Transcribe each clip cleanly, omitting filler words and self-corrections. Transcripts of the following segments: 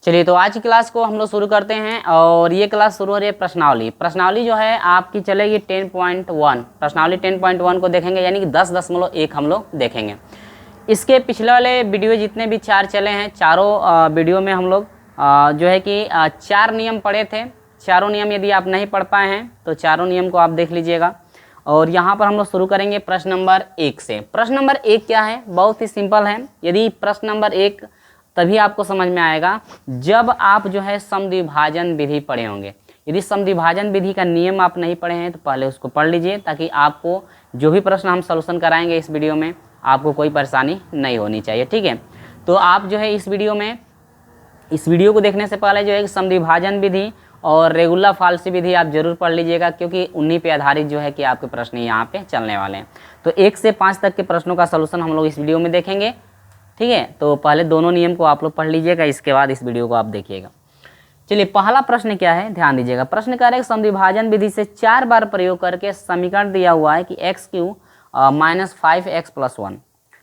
चलिए तो आज की क्लास को हम लोग शुरू करते हैं और ये क्लास शुरू हो रही है प्रश्नावली। प्रश्नावली जो है आपकी चलेगी 10.1। प्रश्नावली 10.1 को देखेंगे यानी कि 10.1 हम लोग देखेंगे। इसके पिछले वाले वीडियो जितने भी 4 चले हैं, चारों वीडियो में हम लोग जो है कि 4 नियम पढ़े थे। चारों नियम यदि आप नहीं पढ़ पाए हैं तो चारों नियम को आप देख लीजिएगा। और यहाँ पर हम लोग शुरू करेंगे प्रश्न नंबर 1 से। प्रश्न नंबर 1 क्या है? बहुत ही सिंपल है। यदि प्रश्न नंबर 1 तभी आपको समझ में आएगा जब आप जो है समद्विभाजन विधि पढ़े होंगे। यदि समद्विभाजन विधि का नियम आप नहीं पढ़े हैं तो पहले उसको पढ़ लीजिए, ताकि आपको जो भी प्रश्न हम सॉल्यूशन कराएंगे इस वीडियो में आपको कोई परेशानी नहीं होनी चाहिए। ठीक है, तो आप जो है इस वीडियो को देखने से पहले जो है समद्विभाजन विधि और रेगुलर फाल्सी विधि आप जरूर पढ़ लीजिएगा, क्योंकि उन्हीं पे आधारित जो है कि आपके प्रश्न यहाँ पे चलने वाले हैं। तो 1 से 5 तक के प्रश्नों का सॉल्यूशन हम लोग इस वीडियो में देखेंगे। ठीक है, तो पहले दोनों नियम को आप लोग पढ़ लीजिएगा, इसके बाद इस वीडियो को आप देखिएगा। चलिए पहला प्रश्न क्या है, ध्यान दीजिएगा। प्रश्न कह रहे हैं समद्विभाजन विधि से 4 बार प्रयोग करके समीकरण दिया हुआ है कि x³ - 5x + 1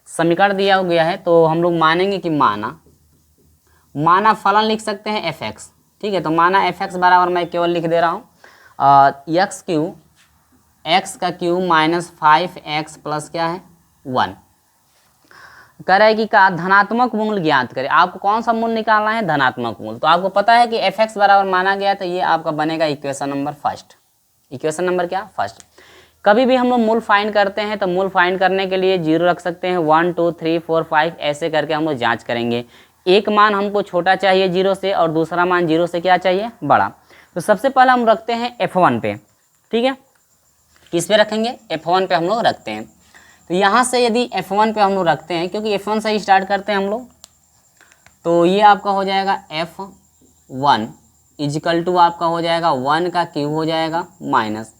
समीकरण दिया गया है। तो हम लोग मानेंगे कि माना फलन लिख सकते हैं fx। ठीक है, तो माना fx बराबर मैं केवल लिख दे रहा हूँ x³ - 5x + क्या है 1। कह रहा है कि का धनात्मक मूल ज्ञात करें। आपको कौन सा मूल निकालना है? धनात्मक मूल। तो आपको पता है कि fx बराबर माना गया, तो ये आपका बनेगा equation number first. Equation number क्या? फर्स्ट। कभी भी हम लोग मूल फाइंड करते हैं तो मूल फाइंड करने के लिए 0 रख सकते हैं, 1 2 3 4 5 ऐसे करके हम लोग जांच करेंगे। एक मान हमको छोटा चाहिए 0 से और दूसरा मान 0 से क्या चाहिए? बड़ा। तो सबसे पहले हम रखते हैं f1 पे। ठीक है, किस पे रखेंगे? f1 पे हम लोग रखते हैं। तो यहाँ से यदि f1 पे हम लोग रखते हैं, क्योंकि f1 से ही स्टार्ट करते हैं हम लोग, तो ये आपका हो जाएगा f1 = आपका हो जाएगा 1 का क्यूब हो जाएगा -5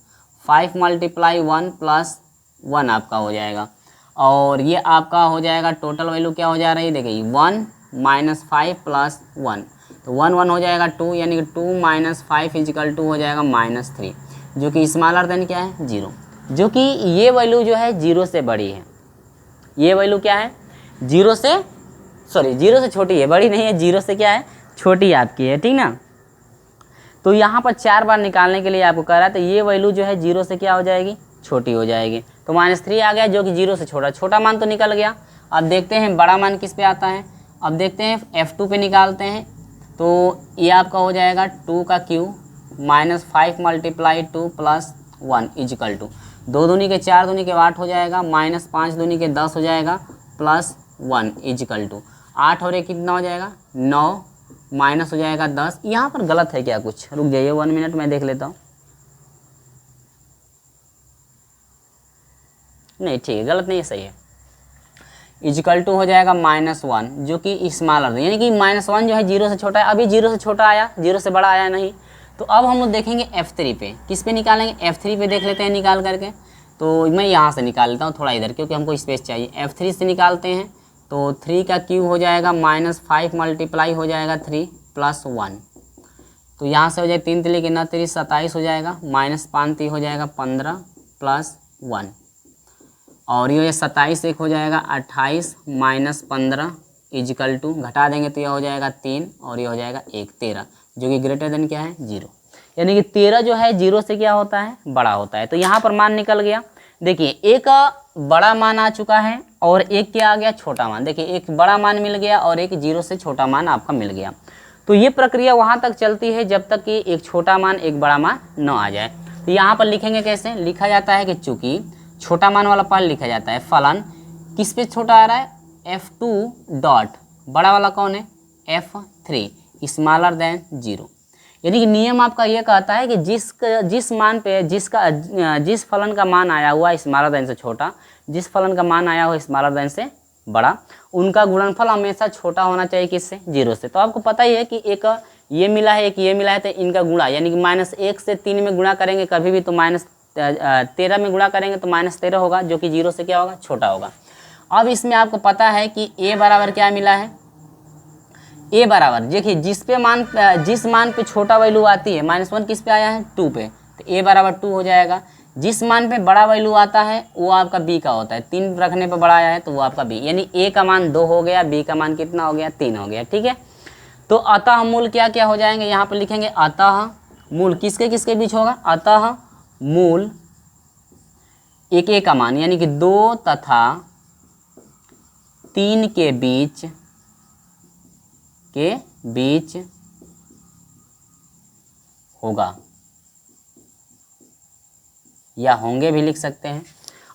× 1 + 1 आपका हो जाएगा। और ये आपका हो जाएगा टोटल वैल्यू क्या हो जा रही है? देखिए 1 - 5 + 1, तो 1 1 हो जाएगा 2, यानी कि 2 - 5 = हो जाएगा -3, जो कि स्मॉलर देन क्या है? 0, जो कि ये वैल्यू जो है 0 से बड़ी है। ये वैल्यू क्या है? 0 से छोटी है, बड़ी नहीं है, 0 से क्या है? छोटी आपकी है। ठीक ना? तो यहाँ पर 4 बार निकालने के लिए आपको कह रहा है, तो ये वैल्यू जो है 0 से क्या हो जाएगी? छोटी हो जाएगी। तो -3 आ गया, जो कि 0 से छोटा मान तो निकल गया। अब देखते हैं बड़ा मान किस पे आता है। अब देखते हैं f2 पे निकालते हैं, तो ये आपका हो जाएगा 2 का क्यूब -5 × 2 + 1 = 2 दूनी के 4 दूनी के 8 हो जाएगा, -5 दूनी के 10 हो जाएगा, +1 = 8 और 1 कितना हो जाएगा? 9 माइनस हो जाएगा 10। यहाँ पर गलत है क्या कुछ? रुक जाइए 1 मिनट मैं देख लेता हूँ। नहीं ठीक है, गलत नहीं है, सही है। = हो जाएगा -1, जो कि स्मॉलर, यानी कि -1 जो है 0 से छोटा है। अभी 0 से छोटा आया, 0 से बड़ा आया नहीं। तो अब हम लोग देखेंगे f3 पे। किस पे निकालेंगे? f3 पे देख लेते हैं निकाल करके। तो मैं यहाँ से निकाल लेता हूँ थोड़ा इधर, क्योंकि हमको स्पेस चाहिए। f3 से निकालते हैं तो 3 का क्यूब हो जाएगा -5 × हो जाएगा 3 + 1, तो यहाँ से हो जाए 3 3 के 9 3 27 हो जाएगा, -5 3 हो जाएगा 15 + 1, और ये 27 1 हो जाएगा 28 - 15 = घटा देंगे तो यह हो जाएगा 3 और ये हो जाएगा 1 13, जो कि ग्रेटर देन क्या है? 0, यानी कि 13 जो है 0 से क्या होता है? बड़ा होता है। तो यहाँ पर मान निकल गया। देखिए एक बड़ा मान आ चुका है और एक क्या आ गया? छोटा मान। देखिए एक बड़ा मान मिल गया और एक 0 से छोटा मान आपका मिल गया। तो ये प्रक्रिया वहाँ तक चलती है जब तक कि एक छोटा मान एक बड़ा मान न आ जाए। तो यहाँ पर लिखेंगे कैसे? लिखा जाता है कि चूँकि छोटा मान वाला पहले लिखा जाता है, फलन किस पे छोटा आ रहा है? f2 डॉट, बड़ा वाला कौन है? f3 smaller than 0। यानी कि नियम आपका ये कहता है कि जिस मान पे जिस फलन का मान आया हुआ स्मॉलर देन से छोटा, जिस फलन का मान आया हुआ स्मॉलर देन से बड़ा, उनका गुणनफल हमेशा छोटा होना चाहिए। किससे? 0 से। तो आपको पता ही है कि एक ये मिला है एक ये मिला है, तो इनका गुणा यानी कि -1 से 3 में गुणा करेंगे कभी भी, तो -13 में गुणा करेंगे तो -13 होगा, जो कि 0 से क्या होगा? छोटा होगा। अब इसमें आपको पता है कि a बराबर क्या मिला है? a बराबर देखिए जिस मान पे छोटा वैल्यू आती है, -1 किस पे आया है? 2 पे, तो a बराबर 2 हो जाएगा। जिस मान पे बड़ा वैल्यू आता है वो आपका b का होता है। 3 रखने पे बड़ा आया है तो वो आपका b, यानी a का मान 2 हो गया, b का मान कितना हो गया? 3 हो गया। ठीक है, तो अतः मूल क्या क्या हो जाएंगे, यहाँ पर लिखेंगे अतः मूल किसके किसके बीच होगा, अतः मूल एक एक का मान यानी कि 2 तथा 3 के बीच होगा, या होंगे भी लिख सकते हैं।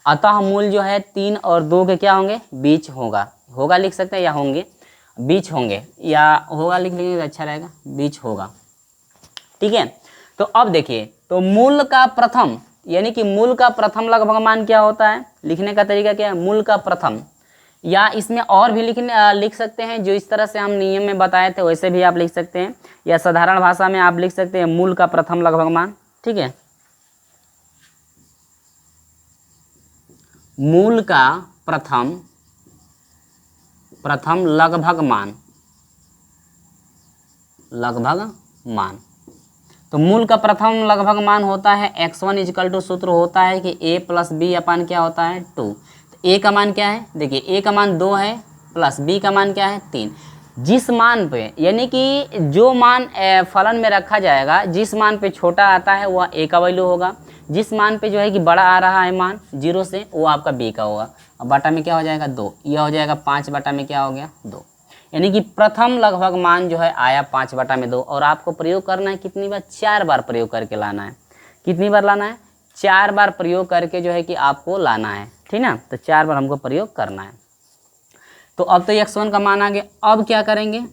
अतः मूल जो है 3 और 2 के क्या होंगे, बीच होगा लिख सकते हैं, या होंगे बीच होंगे, या होगा लिख लेंगे तो अच्छा रहेगा, बीच होगा। ठीक है, तो अब देखिए, तो मूल का प्रथम यानी कि मूल का प्रथम लगभग मान क्या होता है, लिखने का तरीका क्या है, मूल का प्रथम, या इसमें और भी लिख सकते हैं, जो इस तरह से हम नियम में बताए थे वैसे भी आप लिख सकते हैं, या साधारण भाषा में आप लिख सकते हैं मूल का प्रथम लगभग मान। ठीक है, मूल का प्रथम लगभग मान। तो मूल का प्रथम लगभग मान होता है x1 इजकल टू सूत्र होता है कि a प्लस बी अपन क्या होता है 2। तो a का मान क्या है, देखिए a का मान 2 है प्लस b का मान क्या है 3। जिस मान पे यानी कि जो मान फलन में रखा जाएगा, जिस मान पे छोटा आता है वह a का वैल्यू होगा, जिस मान पे जो है कि बड़ा आ रहा है मान 0 से, वो आपका b का होगा। अब बटा में क्या हो जाएगा 2, यह हो जाएगा 5 बटा में क्या हो गया 2, यानी कि प्रथम लगभग मान जो है आया 5 बटा में 2। और आपको प्रयोग करना है कितनी बार, 4 बार प्रयोग करके लाना है। कितनी बार लाना है, 4 बार प्रयोग करके जो है कि आपको लाना है। ठीक ना, तो 4 बार हमको प्रयोग करना है। तो अब तो x1 का मान आ गया। अब क्या करेंगे,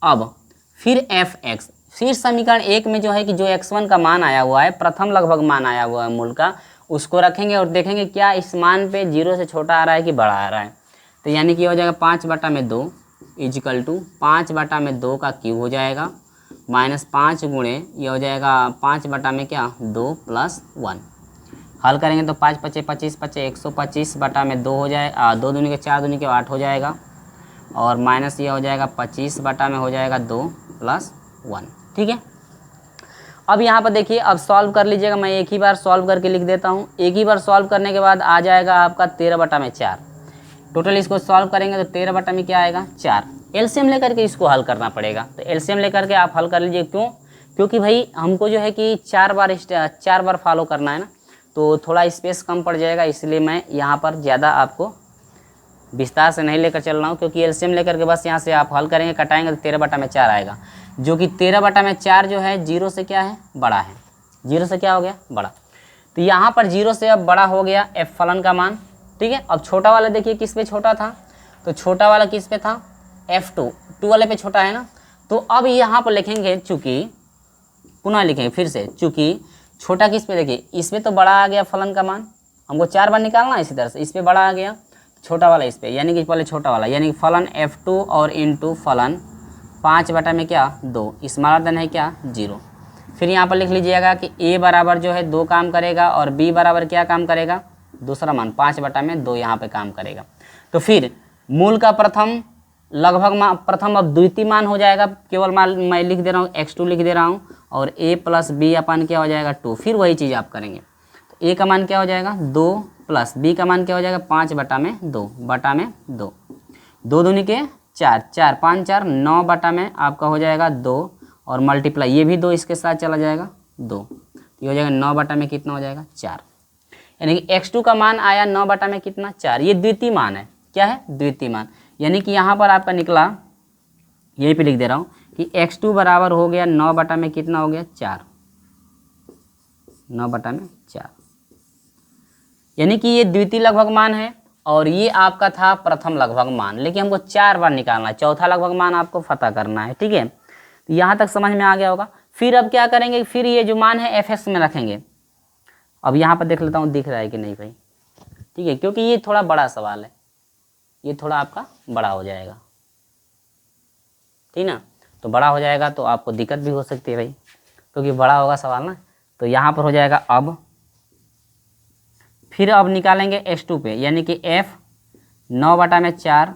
अब फिर fx, फिर समीकरण 1 में जो है कि जो x1 का मान आया हुआ है, प्रथम लगभग मान आया हुआ है मूल का, उसको रखेंगे और देखेंगे क्या इस मान पे 0 से छोटा आ रहा है कि बड़ा आ रहा है। तो यानी कि हो जाएगा 5 बटा में 2 इजकल टू 5 बटा में 2 का क्यूब हो जाएगा माइनस 5 गुणे ये हो जाएगा 5 बटा में क्या 2 प्लस 1। हल करेंगे तो 5 पचे 25 पचे 125 बटा में 2 हो जाए 2 दूनी के 4 दूनी के 8 हो जाएगा, और माइनस ये हो जाएगा 25 बटा में हो जाएगा 2 प्लस 1। ठीक है, अब यहाँ पर देखिए, अब सॉल्व कर लीजिएगा। मैं एक ही बार सॉल्व करके लिख देता हूँ। एक ही बार सॉल्व करने के बाद आ जाएगा आपका 13 बटा में 4। टोटल इसको सॉल्व करेंगे तो 13 बटा में क्या आएगा 4। एलसीएम लेकर के इसको हल करना पड़ेगा। तो एलसीएम लेकर के आप हल कर लीजिए। क्यों, क्योंकि भाई हमको जो है कि 4 बार फॉलो करना है ना, तो थोड़ा स्पेस कम पड़ जाएगा, इसलिए मैं यहाँ पर ज़्यादा आपको विस्तार से नहीं लेकर चल रहा हूँ। क्योंकि एलसीएम लेकर के बस यहाँ से आप हल करेंगे, कटाएंगे तो 13 बटा में 4 आएगा, जो कि 13 बटा में 4 जो है 0 से क्या है बड़ा है। 0 से क्या हो गया बड़ा, तो यहाँ पर 0 से अब बड़ा हो गया एफ फलन का मान। ठीक है, अब छोटा वाला देखिए किस पे छोटा था, तो छोटा वाला किस पे था F2, 2 वाले पे छोटा है ना। तो अब यहाँ पर लिखेंगे, चूँकि पुनः लिखेंगे फिर से, चूँकि छोटा किस पे, देखिए इस पे तो बड़ा आ गया फलन का मान, हमको 4 बार निकालना है, इसी तरह से इस पे बड़ा आ गया, छोटा वाला इस पे, यानी कि पहले छोटा वाला यानी कि फलन F2 और इंटू फलन 5 बटा में क्या 2, स्मॉलर देन है क्या 0। फिर यहाँ पर लिख लीजिएगा कि A बराबर जो है 2 काम करेगा और B बराबर क्या काम करेगा, दूसरा मान 5 बटा में 2 यहाँ पे काम करेगा। तो फिर मूल का प्रथम लगभग मान, प्रथम अब द्वितीय मान हो जाएगा, केवल मान मैं लिख दे रहा हूँ x2 लिख दे रहा हूँ, और a प्लस बी अपन क्या हो जाएगा 2। फिर वही चीज़ आप करेंगे, तो a का मान क्या हो जाएगा 2 प्लस b का मान क्या हो जाएगा 5 बटा में 2 बटा में 2, 2 दूनी के 4, 4 5 4 9 बटा में आपका हो जाएगा 2, और मल्टीप्लाई ये भी 2 इसके साथ चला जाएगा 2, ये हो जाएगा 9 बटा में कितना हो जाएगा 4। यानी कि x2 का मान आया 9 बटा में कितना 4। ये द्वितीय मान है, क्या है द्वितीय मान, यानी कि यहाँ पर आपका निकला, यहीं पे लिख दे रहा हूँ कि x2 बराबर हो गया 9 बटा में कितना हो गया 4, 9 बटा में 4, यानी कि ये द्वितीय लगभग मान है और ये आपका था प्रथम लगभग मान। लेकिन हमको 4 बार निकालना है, चौथा लगभग मान आपको पता करना है। ठीक है, तो यहाँ तक समझ में आ गया होगा। फिर अब क्या करेंगे, फिर ये जो मान है fx में रखेंगे। अब यहाँ पर देख लेता हूँ दिख रहा है कि नहीं भाई, ठीक है, क्योंकि ये थोड़ा बड़ा सवाल है, ये थोड़ा आपका बड़ा हो जाएगा, ठीक ना। तो बड़ा हो जाएगा तो आपको दिक्कत भी हो सकती है भाई, क्योंकि बड़ा होगा सवाल ना। तो यहाँ पर हो जाएगा अब, फिर अब निकालेंगे x2 पे, यानी कि f 9 बटा में 4,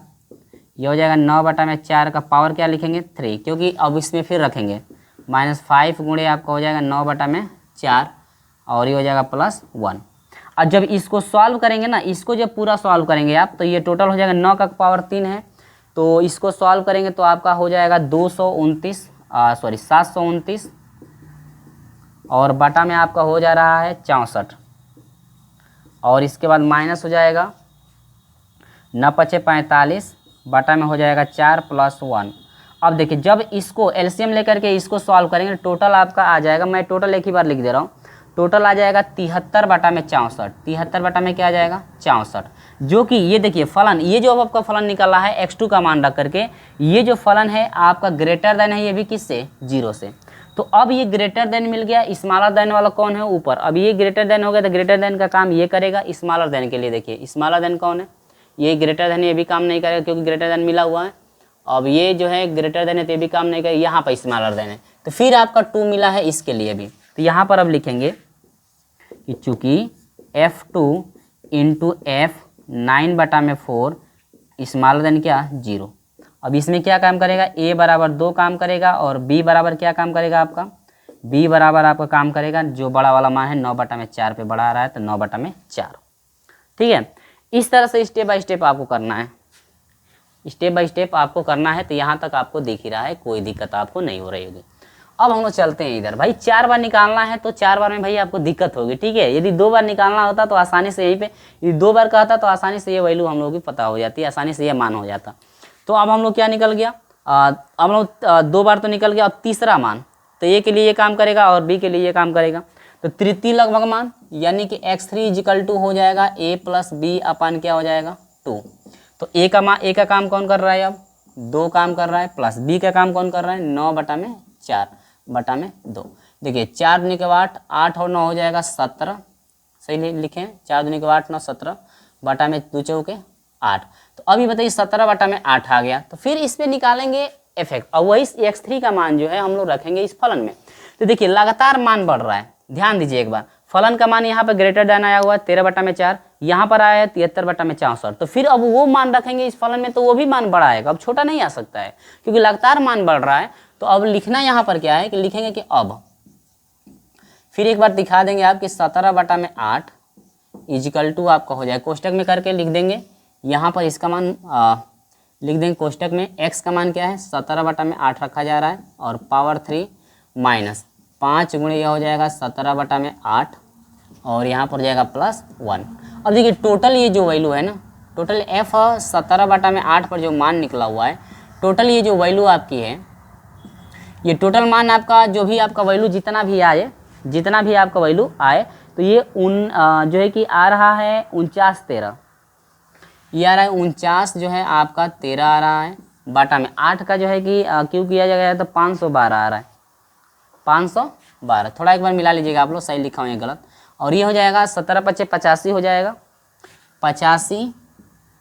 ये हो जाएगा 9 बटा में 4 का पावर क्या लिखेंगे 3, क्योंकि अब इसमें फिर रखेंगे -5 गुणे आपका हो जाएगा 9 बटा में 4, और ये हो जाएगा +1। और जब इसको सॉल्व करेंगे ना, इसको जब पूरा सॉल्व करेंगे आप, तो ये टोटल हो जाएगा 9 का पावर 3 है, तो इसको सॉल्व करेंगे तो आपका हो जाएगा 729 और बटा में आपका हो जा रहा है 64 और इसके बाद माइनस हो जाएगा 9 पचे 45 बटा में हो जाएगा 4 + 1। अब देखिए जब इसको एलसीएम लेकर के इसको सॉल्व करेंगे टोटल आपका आ जाएगा, मैं टोटल एक ही बार लिख दे रहा हूँ, टोटल आ जाएगा 73 बटा में 64। 73 बटा में क्या आ जाएगा 64, जो कि ये देखिए फलन, ये जो अब आपका फलन निकला है x2 का मान रख करके, ये जो फलन है आपका ग्रेटर देन है ये भी किससे 0 से। तो अब ये ग्रेटर देन मिल गया, स्मॉलर देन वाला कौन है ऊपर, अब ये ग्रेटर देन हो गया तो ग्रेटर देन का काम ये करेगा। स्मॉलर देन के लिए देखिए स्मॉलर देन कौन है, ये ग्रेटर देन, ये भी काम नहीं करेगा क्योंकि ग्रेटर देन मिला हुआ है। अब ये जो है ग्रेटर देन है तो ये भी काम नहीं करेगा, यहाँ पर स्मॉलर देन है तो फिर आपका 2 मिला है इसके लिए भी। तो यहाँ पर अब लिखेंगे कि चूँकि F2 × F 9 बटा में 4 स्मॉलर देन क्या 0। अब इसमें क्या काम करेगा, A बराबर 2 काम करेगा और B बराबर क्या काम करेगा आपका, B बराबर आपका काम करेगा जो बड़ा वाला मान है 9 बटा में 4 पे बड़ा आ रहा है तो 9 बटा में 4। ठीक है, इस तरह से स्टेप बाय स्टेप आपको करना है, स्टेप बाय स्टेप आपको करना है। तो यहाँ तक आपको दिख ही रहा है, कोई दिक्कत आपको नहीं हो रही होगी। अब हम लोग चलते हैं इधर, भाई 4 बार निकालना है तो 4 बार में भाई आपको दिक्कत होगी। ठीक है, यदि 2 बार निकालना होता तो आसानी से यहीं पे, यदि 2 बार का था तो आसानी से ये वैल्यू हम लोग की पता हो जाती है, आसानी से ये मान हो जाता। तो अब हम लोग क्या निकल गया, अब हम लोग 2 बार तो निकल गया, अब तीसरा मान, तो ए के लिए ये काम करेगा और बी के लिए ये काम करेगा। तो तृतीय लगभग मान यानी कि x3 = हो जाएगा a + b अपन क्या हो जाएगा 2। तो ए का काम कौन कर रहा है, अब 2 काम कर रहा है, प्लस बी का काम कौन कर रहा है 9 बटा में 4 बटा में 2। देखिए 4 दूनी के 8, 8 और 9 हो जाएगा 17, सही लिखें, 4 दूनी के 8 9 17 बटा में 2 चौके 8। तो अभी बताइए 17 बटा में 8 आ गया, तो फिर इस पर निकालेंगे इफेक्ट। अब वही x3 का मान जो है हम लोग रखेंगे इस फलन में। तो देखिए लगातार मान बढ़ रहा है, ध्यान दीजिए एक बार, फलन का मान यहाँ पर ग्रेटर देन आया हुआ है 13 बटा में 4, यहाँ पर आया है 73 बटा में 64। तो फिर अब वो मान रखेंगे इस फलन में तो वो भी मान बड़ा आएगा, अब छोटा नहीं आ सकता है क्योंकि लगातार मान बढ़ रहा है। तो अब लिखना यहाँ पर क्या है कि लिखेंगे कि अब फिर एक बार दिखा देंगे आप कि 17 बटा में 8 = आपका हो जाए, कोष्टक में करके लिख देंगे, यहाँ पर इसका मान लिख देंगे कोष्टक में, x का मान क्या है 17 बटा में 8 रखा जा रहा है और पावर 3 माइनस 5 गुणे यह हो जाएगा 17 बटा में 8 और यहाँ पर जाएगा +1। अब देखिए टोटल ये जो वैल्यू है ना, टोटल f 17 बटा में 8 पर जो मान निकला हुआ है, टोटल ये जो वैल्यू आपकी है, ये टोटल मान आपका जो भी आपका वैल्यू जितना भी आपका वैल्यू आए तो ये जो है कि आ रहा है 49 13, ये आ रहा है 49 जो है आपका 13 आ रहा है बटा में 8 का जो है कि क्यों किया जाएगा तो 512 आ रहा है, 512। थोड़ा एक बार मिला लीजिएगा आप लोग, सही लिखा हुआ है गलत। और ये हो जाएगा 17 × 5 = 85 हो जाएगा, 85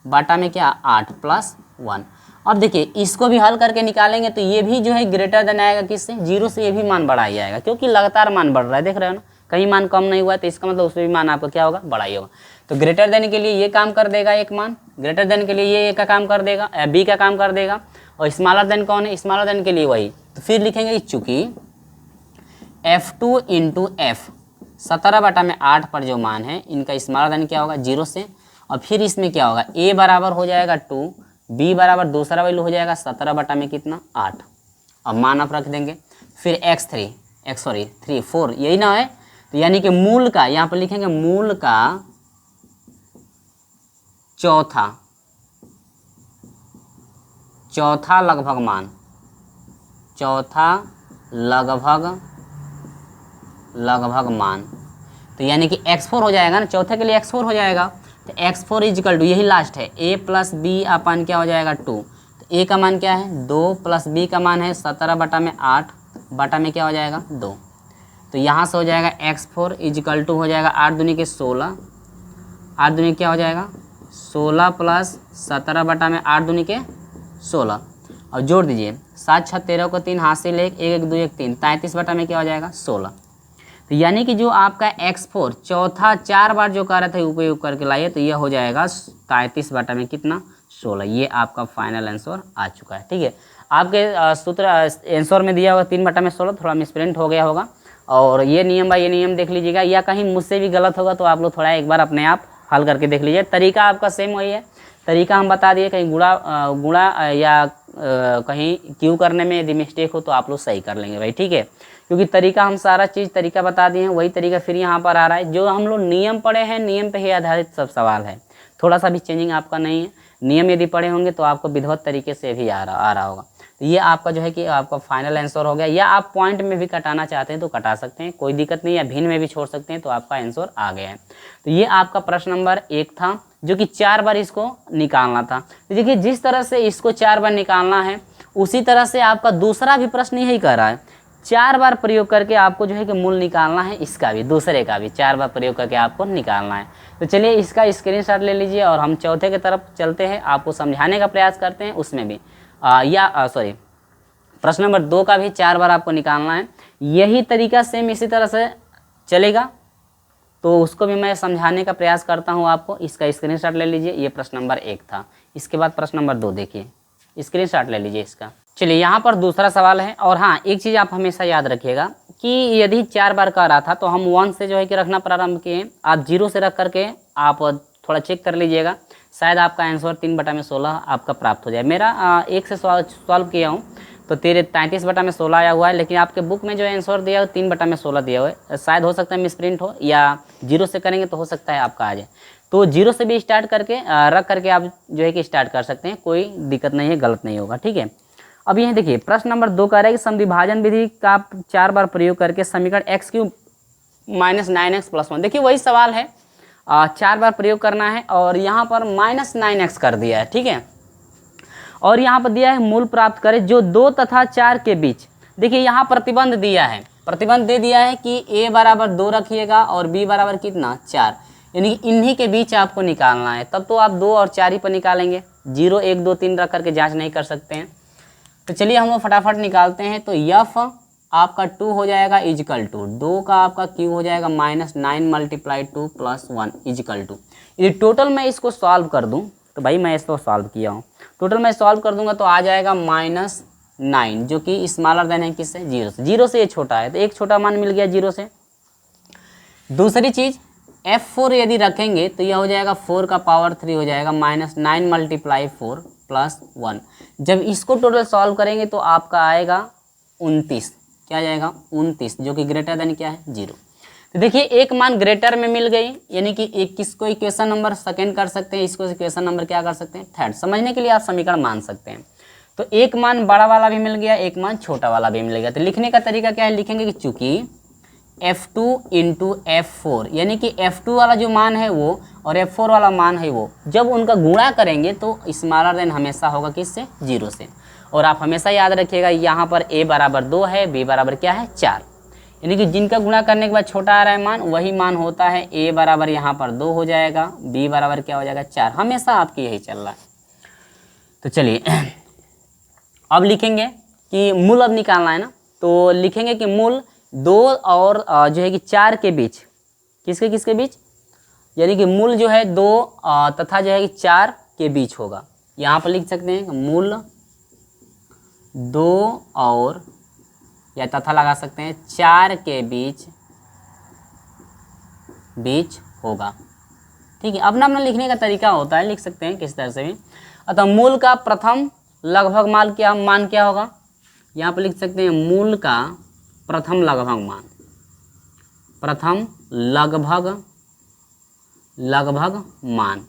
बटा में क्या 8 + 1। अब देखिए इसको भी हल करके निकालेंगे तो ये भी जो है ग्रेटर देन आएगा किससे 0 से, ये भी मान बढ़ा ही आएगा क्योंकि लगातार मान बढ़ रहा है, देख रहे हो ना, कहीं मान कम नहीं हुआ है तो इसका मतलब उसमें भी मान आपका क्या होगा बड़ा ही होगा। तो ग्रेटर देन के लिए ये काम कर देगा एक मान, ग्रेटर देन के लिए ये का काम कर देगा, बी का काम कर देगा, और स्मॉलर देन कौन है, स्मॉलर देन के लिए वही। तो फिर लिखेंगे चूँकि F2 × F 17 बटा में 8 पर जो मान है इनका स्मॉलर देन क्या होगा 0 से, और फिर इसमें क्या होगा a बराबर हो जाएगा 2, b बराबर दूसरा वैल्यू हो जाएगा 17 बटा में कितना 8। अब मान आप रख देंगे, फिर 4 यही ना है, तो यानी कि मूल का यहाँ पर लिखेंगे मूल का चौथा लगभग मान, चौथा लगभग मान, तो यानी कि x4 हो जाएगा ना, चौथे के लिए x4 हो जाएगा। तो x4 = यही लास्ट है a + b अपन क्या हो जाएगा 2। तो a का मान क्या है 2 + b का मान है 17 बटा में 8 बटा में क्या हो जाएगा 2। तो यहाँ से हो जाएगा x4 = हो जाएगा 8 दूनी के 16, 8 दूनी क्या हो जाएगा 16 + 17 बटा में 8 दूनी के 16, और जोड़ दीजिए 7 6 13 को 3 हाथ से ले 1 1 2 1 3 33 बटा में क्या हो जाएगा 16। तो यानी कि जो आपका x4 चौथा 4 बार जो कह रहा था उपयोग करके लाइए तो यह हो जाएगा 33 बटा में कितना 16। ये आपका फाइनल आंसर आ चुका है। ठीक है, आपके सूत्र आंसर में दिया होगा 3 बटा में 16, थोड़ा मिसप्रिंट हो गया होगा, और ये नियम बाय ये नियम देख लीजिएगा, या कहीं मुझसे भी गलत होगा तो आप लोग थोड़ा एक बार अपने आप हल करके देख लीजिए। तरीका आपका सेम वही है, तरीका हम बता दिए, कहीं गुणा या कहीं क्यू करने में यदि मिस्टेक हो तो आप लोग सही कर लेंगे भाई, ठीक है। क्योंकि तरीका हम सारा चीज़ तरीका बता दिए हैं, वही तरीका फिर यहाँ पर आ रहा है। जो हम लोग नियम पढ़े हैं, नियम पे ही आधारित सब सवाल है, थोड़ा सा भी चेंजिंग आपका नहीं है। नियम यदि पढ़े होंगे तो आपको विधिवत तरीके से भी आ रहा होगा। तो ये आपका जो है कि आपका फाइनल आंसर हो गया। या आप पॉइंट में भी कटाना चाहते हैं तो कटा सकते हैं, कोई दिक्कत नहीं, या भिन्न में भी छोड़ सकते हैं, तो आपका आंसर आ गया है। तो ये आपका प्रश्न नंबर 1 था, जो कि 4 बार इसको निकालना था। तो देखिए, जिस तरह से इसको 4 बार निकालना है, उसी तरह से आपका दूसरा भी प्रश्न यही कर रहा है। 4 बार प्रयोग करके आपको जो है कि मूल निकालना है, इसका भी, दूसरे का भी 4 बार प्रयोग करके आपको निकालना है। तो चलिए इसका स्क्रीनशॉट ले लीजिए और हम चौथे की तरफ चलते हैं, आपको समझाने का प्रयास करते हैं उसमें भी। प्रश्न नंबर 2 का भी 4 बार आपको निकालना है। यही तरीका सेम इसी तरह से चलेगा, तो उसको भी मैं समझाने का प्रयास करता हूँ आपको। इसका स्क्रीनशॉट ले लीजिए, ये प्रश्न नंबर 1 था। इसके बाद प्रश्न नंबर 2 देखिए, स्क्रीनशॉट ले लीजिए इसका। चलिए यहाँ पर दूसरा सवाल है। और हाँ, एक चीज़ आप हमेशा याद रखिएगा कि यदि 4 बार का रहा था तो हम 1 से जो है कि रखना प्रारंभ किए। आप 0 से रख करके आप थोड़ा चेक कर लीजिएगा, शायद आपका आंसर 3/16 आपका प्राप्त हो जाए। मेरा 1 से सॉल्व किया हूँ तो 33/16 आया हुआ है, लेकिन आपके बुक में जो आंसर दिया है 3/16 दिया हुआ है। शायद हो सकता है मिसप्रिंट हो, या 0 से करेंगे तो हो सकता है आपका आ जाए। तो 0 से भी स्टार्ट करके रख करके आप जो है कि स्टार्ट कर सकते हैं, कोई दिक्कत नहीं है, गलत नहीं होगा, ठीक है। अब यह देखिए, प्रश्न नंबर 2 कह रहा है कि समविभाजन विधि का 4 बार प्रयोग करके समीकरण x³ - 9x + 1। देखिए वही सवाल है, 4 बार प्रयोग करना है और यहाँ पर -9x कर दिया है, ठीक है। और यहाँ पर दिया है मूल प्राप्त करें जो 2 तथा 4 के बीच। देखिए यहाँ प्रतिबंध दिया है, प्रतिबंध दे दिया है कि a बराबर 2 रखिएगा और b बराबर कितना 4, यानी कि इन्हीं के बीच आपको निकालना है। तब तो आप 2 और 4 ही पर निकालेंगे, 0 1 2 3 रख करके जांच नहीं कर सकते हैं। तो चलिए हम लोग फटाफट निकालते हैं। तो f आपका 2 हो जाएगा इजिकल टू 2 का आपका q हो जाएगा -9 × 2 + 1 इजिकल टू। यदि टोटल मैं इसको सॉल्व कर दूं, तो भाई मैं इसको सॉल्व किया हूँ, टोटल मैं सॉल्व कर दूंगा तो आ जाएगा -9, जो कि स्मॉलर देन है किससे, 0 से। 0 से ये छोटा है, तो एक छोटा मान मिल गया 0 से। दूसरी चीज़, f4 यदि रखेंगे तो यह हो जाएगा 4 का पावर 3 हो जाएगा -9 × 4 + 1। जब इसको टोटल सॉल्व करेंगे तो आपका आएगा 29, क्या जाएगा 29, जो कि ग्रेटर देन क्या है 0। तो देखिए एक मान ग्रेटर में मिल गई, यानी कि एक किसको इक्वेशन नंबर सेकंड कर सकते हैं, इसको इक्वेशन नंबर क्या कर सकते हैं, थर्ड। समझने के लिए आप समीकरण मान सकते हैं। तो एक मान बड़ा वाला भी मिल गया, एक मान छोटा वाला भी मिल गया। तो लिखने का तरीका क्या है, लिखेंगे कि चूंकि f2 × f4, यानी कि f2 वाला जो मान है वो और f4 वाला मान है वो, जब उनका गुणा करेंगे तो स्मॉलर देन हमेशा होगा किससे, 0 से। और आप हमेशा याद रखिएगा यहाँ पर a बराबर 2 है, b बराबर क्या है 4, यानी कि जिनका गुणा करने के बाद छोटा आ रहा है मान, वही मान होता है। a बराबर यहाँ पर 2 हो जाएगा, b बराबर क्या हो जाएगा 4, हमेशा आपकी यही चल रहा है। तो चलिए अब लिखेंगे कि मूल अब निकालना है ना, तो लिखेंगे कि मूल 2 और जो है कि 4 के बीच, किसके किसके बीच, यानी कि मूल जो है 2 तथा जो है कि 4 के बीच होगा। यहाँ पर लिख सकते हैं मूल 2 और, या तथा लगा सकते हैं 4 के बीच होगा, ठीक है। अपना अपना लिखने का तरीका होता है, लिख सकते हैं किस तरह से भी। अतः मूल का प्रथम लगभग मान क्या होगा, यहाँ पर लिख सकते हैं मूल का प्रथम लगभग मान, प्रथम लगभग मान।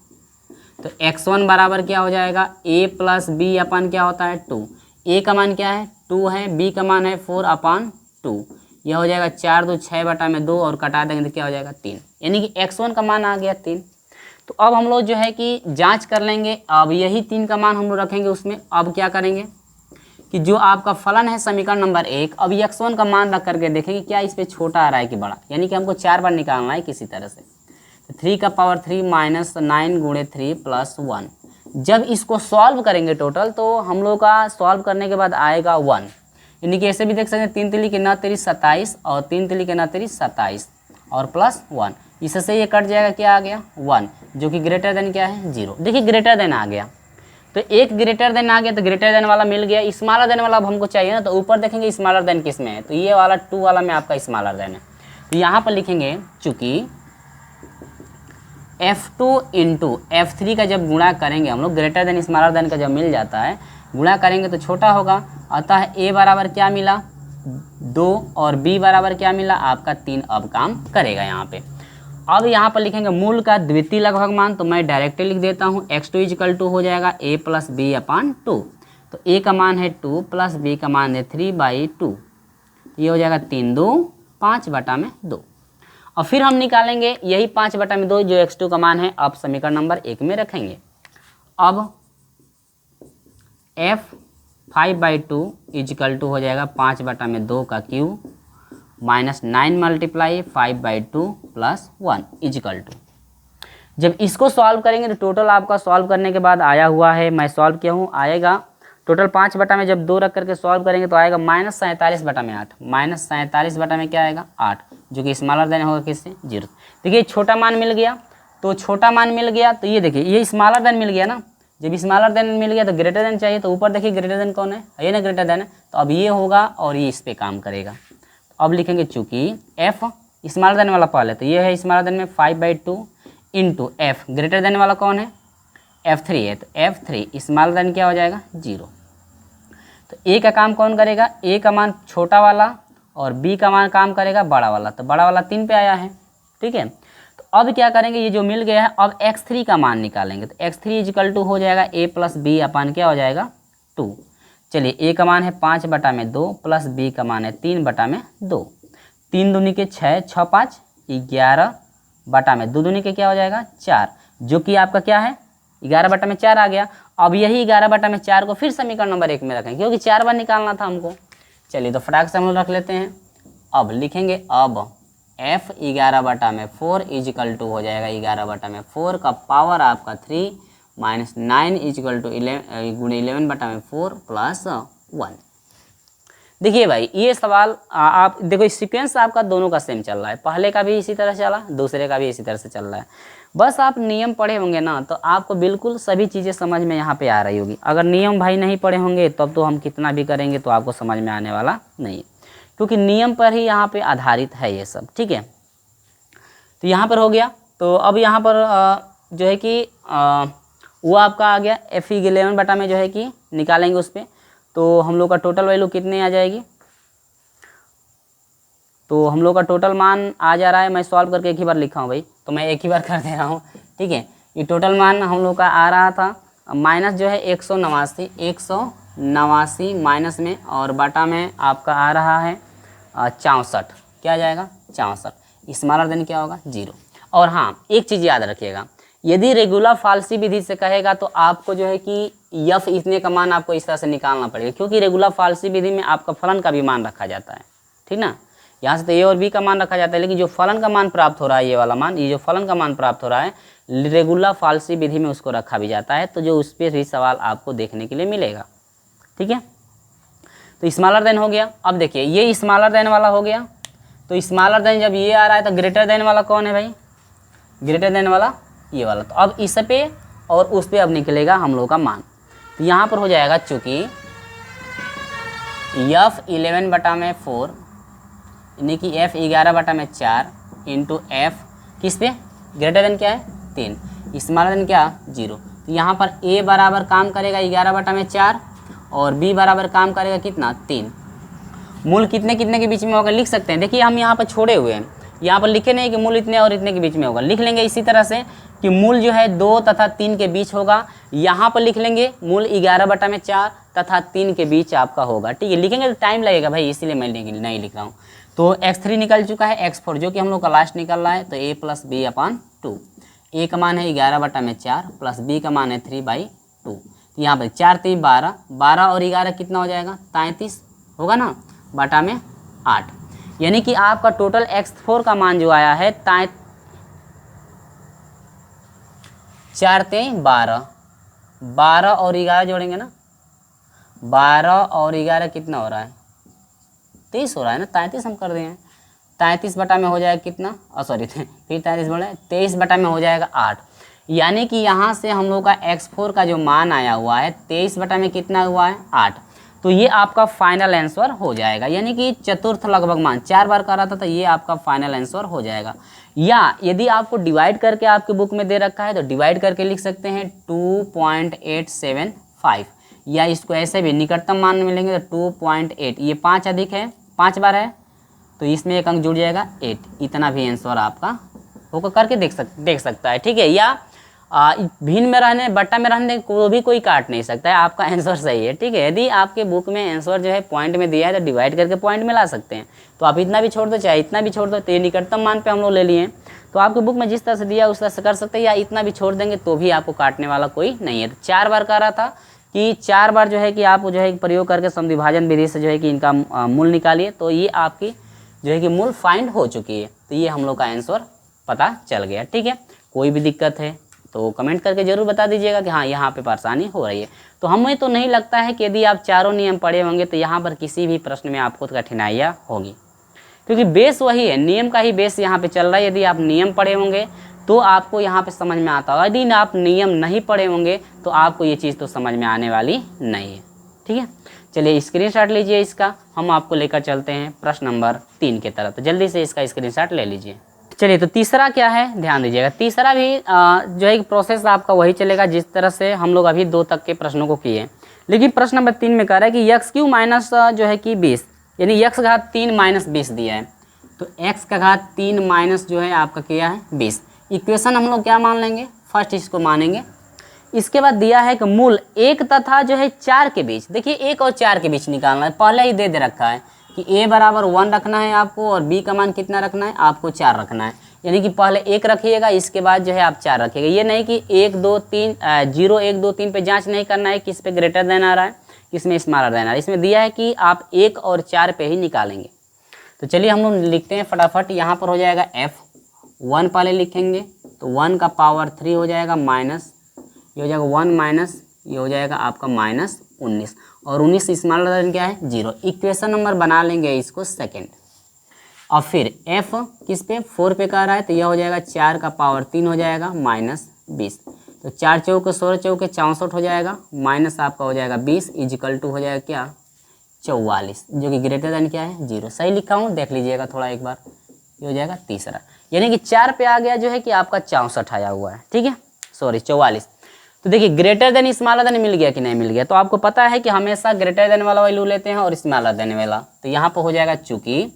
तो x1 बराबर क्या हो जाएगा, a + b अपन क्या होता है 2, a का मान क्या है 2 है, b का मान है 4/2, यह हो जाएगा 4 2 6/2 और कटा देंगे तो क्या हो जाएगा 3, यानी कि x1 का मान आ गया 3। तो अब हम लोग जो है कि जांच कर लेंगे, अब यही 3 का मान हम लोग रखेंगे उसमें। अब क्या करेंगे कि जो आपका फलन है समीकरण नंबर 1, अब x1 का मान रख करके देखेंगे क्या इस पर छोटा आ रहा है कि बड़ा, यानी कि हमको 4 बार निकालना है किसी तरह से। तो 3 का पावर 3 -9 × 3 + 1। जब इसको सॉल्व करेंगे टोटल, तो हम लोग का सॉल्व करने के बाद आएगा 1, यानी कि ऐसे भी देख सकते हैं 3 3 के 9 3 27 और 3 3 के 9 3 27 और +1, इससे ये कट जाएगा, क्या आ गया 1, जो कि ग्रेटर देन क्या है 0। देखिए ग्रेटर देन आ गया, तो एक ग्रेटर देन आ गया, तो ग्रेटर देन वाला मिल गया। स्मॉलर देन वाला अब हमको चाहिए ना, तो ऊपर देखेंगे स्मॉलर देन किस में है, तो ये वाला 2 वाला में आपका स्मॉलर देन है। तो यहाँ पर लिखेंगे चूँकि F2 इंटू F3 का जब गुणा करेंगे हम लोग, ग्रेटर देन स्मॉलर देन का जब मिल जाता है, गुणा करेंगे तो छोटा होगा। अतः A बराबर क्या मिला 2 और B बराबर क्या मिला आपका 3 अब काम करेगा यहाँ पे। अब यहाँ पर लिखेंगे मूल का द्वितीय लगभग मान, तो मैं डायरेक्टली लिख देता हूँ x2 इक्वल टू हो जाएगा a प्लस बी अपान 2। तो a का मान है 2 प्लस b का मान है 3/2, ये हो जाएगा 3 2 5/2। और फिर हम निकालेंगे यही 5/2 जो x2 का मान है, अब समीकरण नंबर 1 में रखेंगे। अब f 5/2 इक्वल टू हो जाएगा 5/2 का cube minus 9 multiply 5/2 plus 1 equal to. जब इसको सॉल्व करेंगे तो टोटल आपका सॉल्व करने के बाद आया हुआ है, मैं सॉल्व किया हूँ, आएगा टोटल 5 में जब 2 रख करके सॉल्व करेंगे तो आएगा -47/8। -47 क्या आएगा 8, जो कि स्मॉलर देन होगा किससे 0। देखिए छोटा मान मिल गया, तो छोटा मान मिल गया तो ये देखिए ये स्मॉलर देन मिल गया ना। जब स्मॉलर देन मिल गया तो ग्रेटर देन चाहिए, तो ऊपर देखिए ग्रेटर देन कौन है, ये ना ग्रेटर देन है, तो अब ये होगा और ये इस पर काम करेगा। अब लिखेंगे चूँकि f स्मॉलर देन वाला पहले, तो ये है स्मॉलर देन में 5/2 इंटू f ग्रेटर देन वाला कौन है F3 है, तो F3 स्मॉलर देन क्या हो जाएगा 0। तो A का काम कौन करेगा, A का मान छोटा वाला और B का मान काम करेगा बड़ा वाला, तो बड़ा वाला 3 पे आया है, ठीक है। तो अब क्या करेंगे, ये जो मिल गया है अब x3 का मान निकालेंगे, तो x3 इक्वल टू हो जाएगा a प्लस बी अपान क्या हो जाएगा 2। चलिए a का मान है 5/2 प्लस b का मान है 3/2, 3 दूनी के 6, 6 5 11/2, 2 दूनी के क्या हो जाएगा 4, जो कि आपका क्या है 11/4 आ गया। अब यही 11/4 को फिर समीकरण नंबर 1 में रखेंगे, क्योंकि 4 बार निकालना था हमको। चलिए तो फटाक से हम लोग रख लेते हैं। अब लिखेंगे अब f 11/4 इक्वल टू हो जाएगा 11/4 का पावर आपका 3 माइनस 9 इक्वल टू 11/4 प्लस 1। देखिए भाई ये सवाल आप देखो, सीक्वेंस आपका दोनों का सेम चल रहा है, पहले का भी इसी तरह चला, दूसरे का भी इसी तरह से चल रहा है। बस आप नियम पढ़े होंगे ना तो आपको बिल्कुल सभी चीज़ें समझ में यहाँ पे आ रही होगी। अगर नियम भाई नहीं पढ़े होंगे तब तो हम कितना भी करेंगे तो आपको समझ में आने वाला नहीं है, क्योंकि नियम पर ही यहाँ पे आधारित है ये सब, ठीक है। तो यहाँ पर हो गया, तो अब यहाँ पर जो है कि वो आपका आ गया f 11 में जो है कि निकालेंगे उस पर, तो हम लोग का टोटल वैल्यू कितने आ जाएगी, तो हम लोग का टोटल मान आ जा रहा है, मैं सॉल्व करके एक ही बार लिखा हूँ भाई, तो मैं एक ही बार कर दे रहा हूँ, ठीक है। ये टोटल मान हम लोग का आ रहा था माइनस जो है 189 माइनस में, और बटा में आपका आ रहा है 64, क्या आ जाएगा 64, स्मॉलर देन क्या होगा 0। और हाँ एक चीज़ याद रखिएगा, यदि रेगुलर फाल्सी विधि से कहेगा तो आपको जो है कि यफ इतने का मान आपको इस तरह से निकालना पड़ेगा, क्योंकि रेगुलर फाल्सी विधि में आपका फलन का भी मान रखा जाता है, ठीक ना। यहाँ से तो ए और बी का मान रखा जाता है, लेकिन जो फलन का मान प्राप्त हो रहा है ये वाला मान, ये जो फलन का मान प्राप्त हो रहा है रेगुलर फाल्सी विधि में उसको रखा भी जाता है, तो जो उस पर भी सवाल आपको देखने के लिए मिलेगा, ठीक है। तो स्मॉलर देन हो गया। अब देखिए ये स्मॉलर देन वाला हो गया, तो स्मॉलर देन जब ये आ रहा है तो ग्रेटर देन वाला कौन है भाई, ग्रेटर देन वाला ये वाला। तो अब इस पे और उस पे अब निकलेगा हम लोग का मान, तो यहाँ पर हो जाएगा चूँकि f 11/4 यानी कि f 11/4 इंटू f किस पे ग्रेटर देन क्या है 3, स्मॉलर देन क्या 0। तो यहाँ पर a बराबर काम करेगा 11/4 और b बराबर काम करेगा कितना 3। मूल कितने कितने के बीच में होगा लिख सकते हैं, देखिए हम यहाँ पर छोड़े हुए हैं, यहाँ पर लिखे नहीं कि मूल इतने और इतने के बीच में होगा, लिख लेंगे इसी तरह से कि मूल जो है 2 तथा 3 के बीच होगा। यहाँ पर लिख लेंगे मूल 11/4 तथा 3 के बीच आपका होगा, ठीक है। लिखेंगे तो टाइम लगेगा भाई, इसीलिए मैं नहीं लिख रहा हूँ। तो x3 निकल चुका है, x4 जो कि हम लोग का लास्ट निकल रहा है, तो a plus b upon 2। a का मान है 11/4 प्लस b का मान है 3/2। तो यहाँ पर 4 3 12, 12 और 11 कितना हो जाएगा 33 होगा ना, बटा में 8, यानी कि आपका टोटल x4 का मान जो आया है 4 3 12, 12 और 11 जोड़ेंगे ना, 12 और 11 कितना हो रहा है 23 हो रहा है ना, 33 हम कर देंगे, 33 बटा में हो जाएगा कितना, सॉरी फिर 33 बोले 23 बटा में हो जाएगा 8, यानी कि यहाँ से हम लोग का x4 का जो मान आया हुआ है 23 बटा में कितना हुआ है 8। तो ये आपका फाइनल आंसर हो जाएगा, यानी कि चतुर्थ लगभग मान 4 बार का रहा था, तो ये आपका फाइनल आंसर हो जाएगा। या यदि आपको डिवाइड करके आपके बुक में दे रखा है तो डिवाइड करके लिख सकते हैं 2.875, या इसको ऐसे भी निकटतम मान मिलेंगे तो 2.8, ये 5 अधिक है, 5 बार है तो इसमें एक अंक जुड़ जाएगा 8, इतना भी आंसर आपका होकर करके देख सकता है। ठीक है, या भिन्न में रहने बट्टा में रहने को भी कोई काट नहीं सकता है, आपका आंसर सही है। ठीक है, यदि आपके बुक में आंसर जो है पॉइंट में दिया है तो डिवाइड करके पॉइंट में ला सकते हैं, तो आप इतना भी छोड़ दो चाहे इतना भी छोड़ दो, तो ये निकटतम मान पे हम लोग ले लिए। तो आपके बुक में जिस तरह से दिया उस तरह से कर सकते हैं, या इतना भी छोड़ देंगे तो भी आपको काटने वाला कोई नहीं है। तो 4 बार कह रहा था कि 4 बार जो है कि आप जो है प्रयोग करके समद्विभाजन विधि से जो है कि इनका मूल निकालिए, तो ये आपकी जो है कि मूल फाइंड हो चुकी है। तो ये हम लोग का आंसर पता चल गया। ठीक है, कोई भी दिक्कत है तो कमेंट करके ज़रूर बता दीजिएगा कि हाँ यहाँ पे परेशानी हो रही है। तो हमें तो नहीं लगता है कि यदि आप चारों नियम पढ़े होंगे तो यहाँ पर किसी भी प्रश्न में आपको कठिनाइयाँ होगी, क्योंकि बेस वही है, नियम का ही बेस यहाँ पे चल रहा है। यदि आप नियम पढ़े होंगे तो आपको यहाँ पे समझ में आता होगा, यदि आप नियम नहीं पढ़े होंगे तो आपको ये चीज़ तो समझ में आने वाली नहीं है। ठीक है, चलिए स्क्रीनशॉट लीजिए इसका, हम आपको लेकर चलते हैं प्रश्न नंबर 3 की तरफ। तो जल्दी से इसका स्क्रीनशॉट ले लीजिए। चलिए, तो तीसरा क्या है ध्यान दीजिएगा। तीसरा भी जो है प्रोसेस आपका वही चलेगा जिस तरह से हम लोग अभी 2 तक के प्रश्नों को किए, लेकिन प्रश्न नंबर 3 में कह रहा है कि एक्स क्यू माइनस जो है कि 20, यानी एक्स घात 3 माइनस 20 दिया है। तो एक्स का घात 3 माइनस जो है आपका क्या है 20। इक्वेशन हम लोग क्या मान लेंगे, फर्स्ट इसको मानेंगे। इसके बाद दिया है कि मूल 1 तथा जो है 4 के बीच, देखिए 1 और 4 के बीच निकालना है, पहले ही दे रखा है कि a बराबर 1 रखना है आपको और b का मान कितना रखना है, आपको 4 रखना है। यानी कि पहले 1 रखिएगा, इसके बाद जो है आप 4 रखिएगा। ये नहीं कि 1 2 3 0 1 2 3 पे जांच नहीं करना है किस पे ग्रेटर देन आ रहा है किस में स्मॉलर देन आ रहा है। इसमें दिया है कि आप 1 और 4 पे ही निकालेंगे। तो चलिए हम लोग लिखते हैं फटाफट। यहाँ पर हो जाएगा f1 पहले लिखेंगे तो 1 का पावर 3 हो जाएगा माइनस, ये हो जाएगा 1 माइनस, ये हो जाएगा आपका माइनस 19, और 19 स्मॉलर देन क्या है 0। इक्वेशन नंबर बना लेंगे इसको सेकेंड। और फिर f किस पे 4 पे कह रहा है तो यह हो जाएगा 4 का पावर 3 हो जाएगा माइनस 20, तो 4 चौके 16 चौके 64 हो जाएगा, माइनस आपका हो जाएगा 20 इजिकल टू हो जाएगा क्या 44, जो कि ग्रेटर देन क्या है 0। सही लिखा हूँ, देख लीजिएगा थोड़ा एक बार, ये हो जाएगा तीसरा, यानी कि 4 पे आ गया जो है कि आपका 64 आया हुआ है। ठीक है, सॉरी 44। तो देखिए ग्रेटर देन स्मॉलर देन मिल गया कि नहीं मिल गया, तो आपको पता है कि हमेशा ग्रेटर देन वाला वैल्यू लेते हैं और स्मॉलर देन वाला। तो यहाँ पर हो जाएगा चूँकि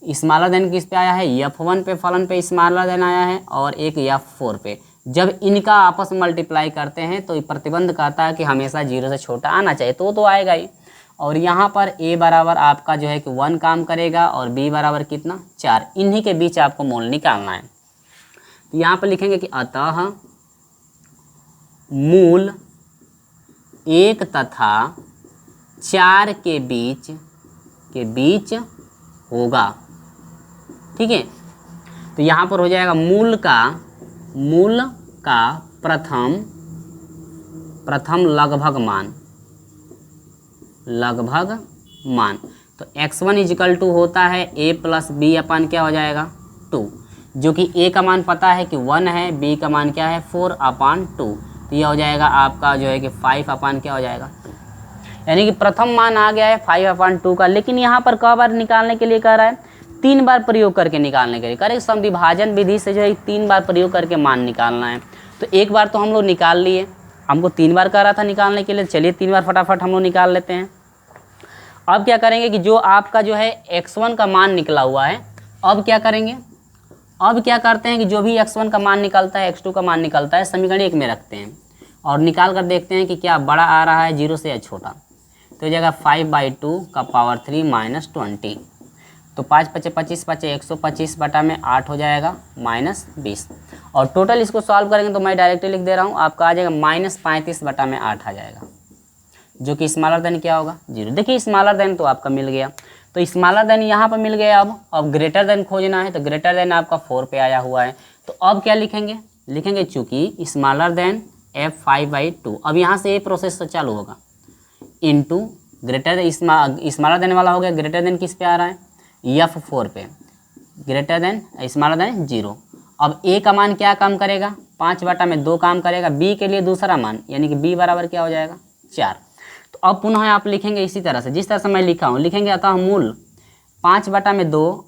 स्मॉलर देन किस पे आया है f1 पे फलन पे स्मॉलर देन आया है और एक f4 पे, जब इनका आपस में मल्टीप्लाई करते हैं तो प्रतिबंध कहता है कि हमेशा 0 से छोटा आना चाहिए, तो आएगा ही। और यहाँ पर a बराबर आपका जो है कि 1 काम करेगा और b बराबर कितना 4, इन्हीं के बीच आपको मूल निकालना है। तो यहाँ पर लिखेंगे कि अतः मूल 1 तथा 4 के बीच होगा। ठीक है, तो यहाँ पर हो जाएगा मूल का प्रथम लगभग मान। तो x1 इजिकल टू होता है a प्लस बी अपन क्या हो जाएगा 2, जो कि a का मान पता है कि 1 है, b का मान क्या है 4 अपान 2, तो यह हो जाएगा आपका जो है कि 5 अपान क्या हो जाएगा 2, यानी कि प्रथम मान आ गया है 5 अपान 2 का। लेकिन यहाँ पर क बार निकालने के लिए कह रहा है 3 बार प्रयोग करके निकालने के लिए, करेक्ट समद्विभाजन विधि से जो है 3 बार प्रयोग करके मान निकालना है। तो एक बार तो हम लोग निकाल लिए, हमको 3 बार कह रहा था निकालने के लिए, चलिए 3 बार फटाफट हम लोग निकाल लेते हैं। अब क्या करेंगे कि जो आपका जो है x1 का मान निकला हुआ है, अब क्या करेंगे, अब क्या करते हैं कि जो भी x1 का मान निकलता है x2 का मान निकलता है समीकरण 1 में रखते हैं और निकाल कर देखते हैं कि क्या बड़ा आ रहा है 0 से या छोटा। तो जगह 5/2 का पावर 3 माइनस 20, तो 5 × 5 = 25, 5 × 125 बटा में 8 हो जाएगा माइनस 20, और टोटल इसको सॉल्व करेंगे तो मैं डायरेक्टली लिख दे रहा हूँ, आपका आ जाएगा माइनस 35 बटा में 8 आ जाएगा, जो कि स्मॉलर देन क्या होगा 0। देखिए स्मॉलर देन तो आपका मिल गया, तो स्मॉलर देन यहाँ पर मिल गया। अब ग्रेटर देन खोजना है, तो ग्रेटर देन आपका 4 पे आया हुआ है। तो अब क्या लिखेंगे चूँकि स्मॉलर देन f5/2, अब यहाँ से ये प्रोसेस तो चालू होगा, इंटू ग्रेटर स्मॉलर देन वाला हो गया, ग्रेटर देन किस पे आ रहा है f4 पे, ग्रेटर देन स्मॉलर देन 0। अब a का मान क्या काम करेगा 5 बटा में 2 काम करेगा, b के लिए दूसरा मान यानी कि b बराबर क्या हो जाएगा 4। तो अब पुनः आप लिखेंगे इसी तरह से, जिस तरह से मैं लिखा हूँ लिखेंगे। अतः मूल 5/2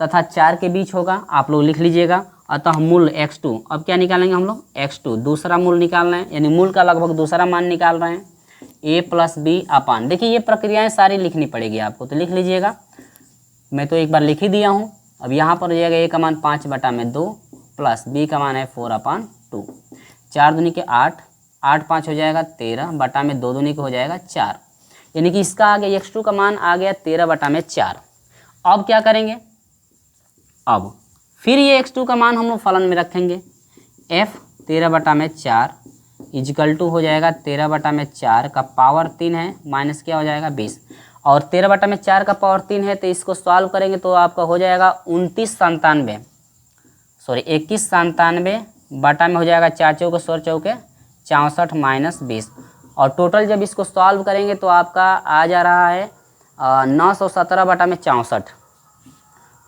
तथा 4 के बीच होगा, आप लोग लिख लीजिएगा। अतः मूल x2, अब क्या निकालेंगे हम लोग, x2 दूसरा मूल निकालना है, यानी मूल का लगभग दूसरा मान निकाल रहे हैं। a + b अपान, देखिए ये प्रक्रियाएं सारी लिखनी पड़ेगी आपको, तो लिख लीजिएगा। मैं तो एक बार लिख ही दिया हूँ। अब यहाँ पर हो जाएगा a का मान 5/2 प्लस b का मान है 4/2। 4 दूनी के 8, 8 5 हो जाएगा 13, बटा में 2 दूनी के हो जाएगा 4, यानी कि इसका आ गया x2 का मान आ गया 13/4। अब क्या करेंगे, अब फिर ये x2 का मान हम लोग फलन में रखेंगे। f 13/4 इजिकल टू हो जाएगा 13/4 का पावर 3 है माइनस क्या हो जाएगा 20, और 13/4 का पावर 3 है, तो इसको सॉल्व करेंगे तो आपका हो जाएगा 2197 बटा में हो जाएगा 4 चौके 16 चौके 64 माइनस 20, और टोटल जब इसको सॉल्व करेंगे तो आपका आ जा रहा है 917/64।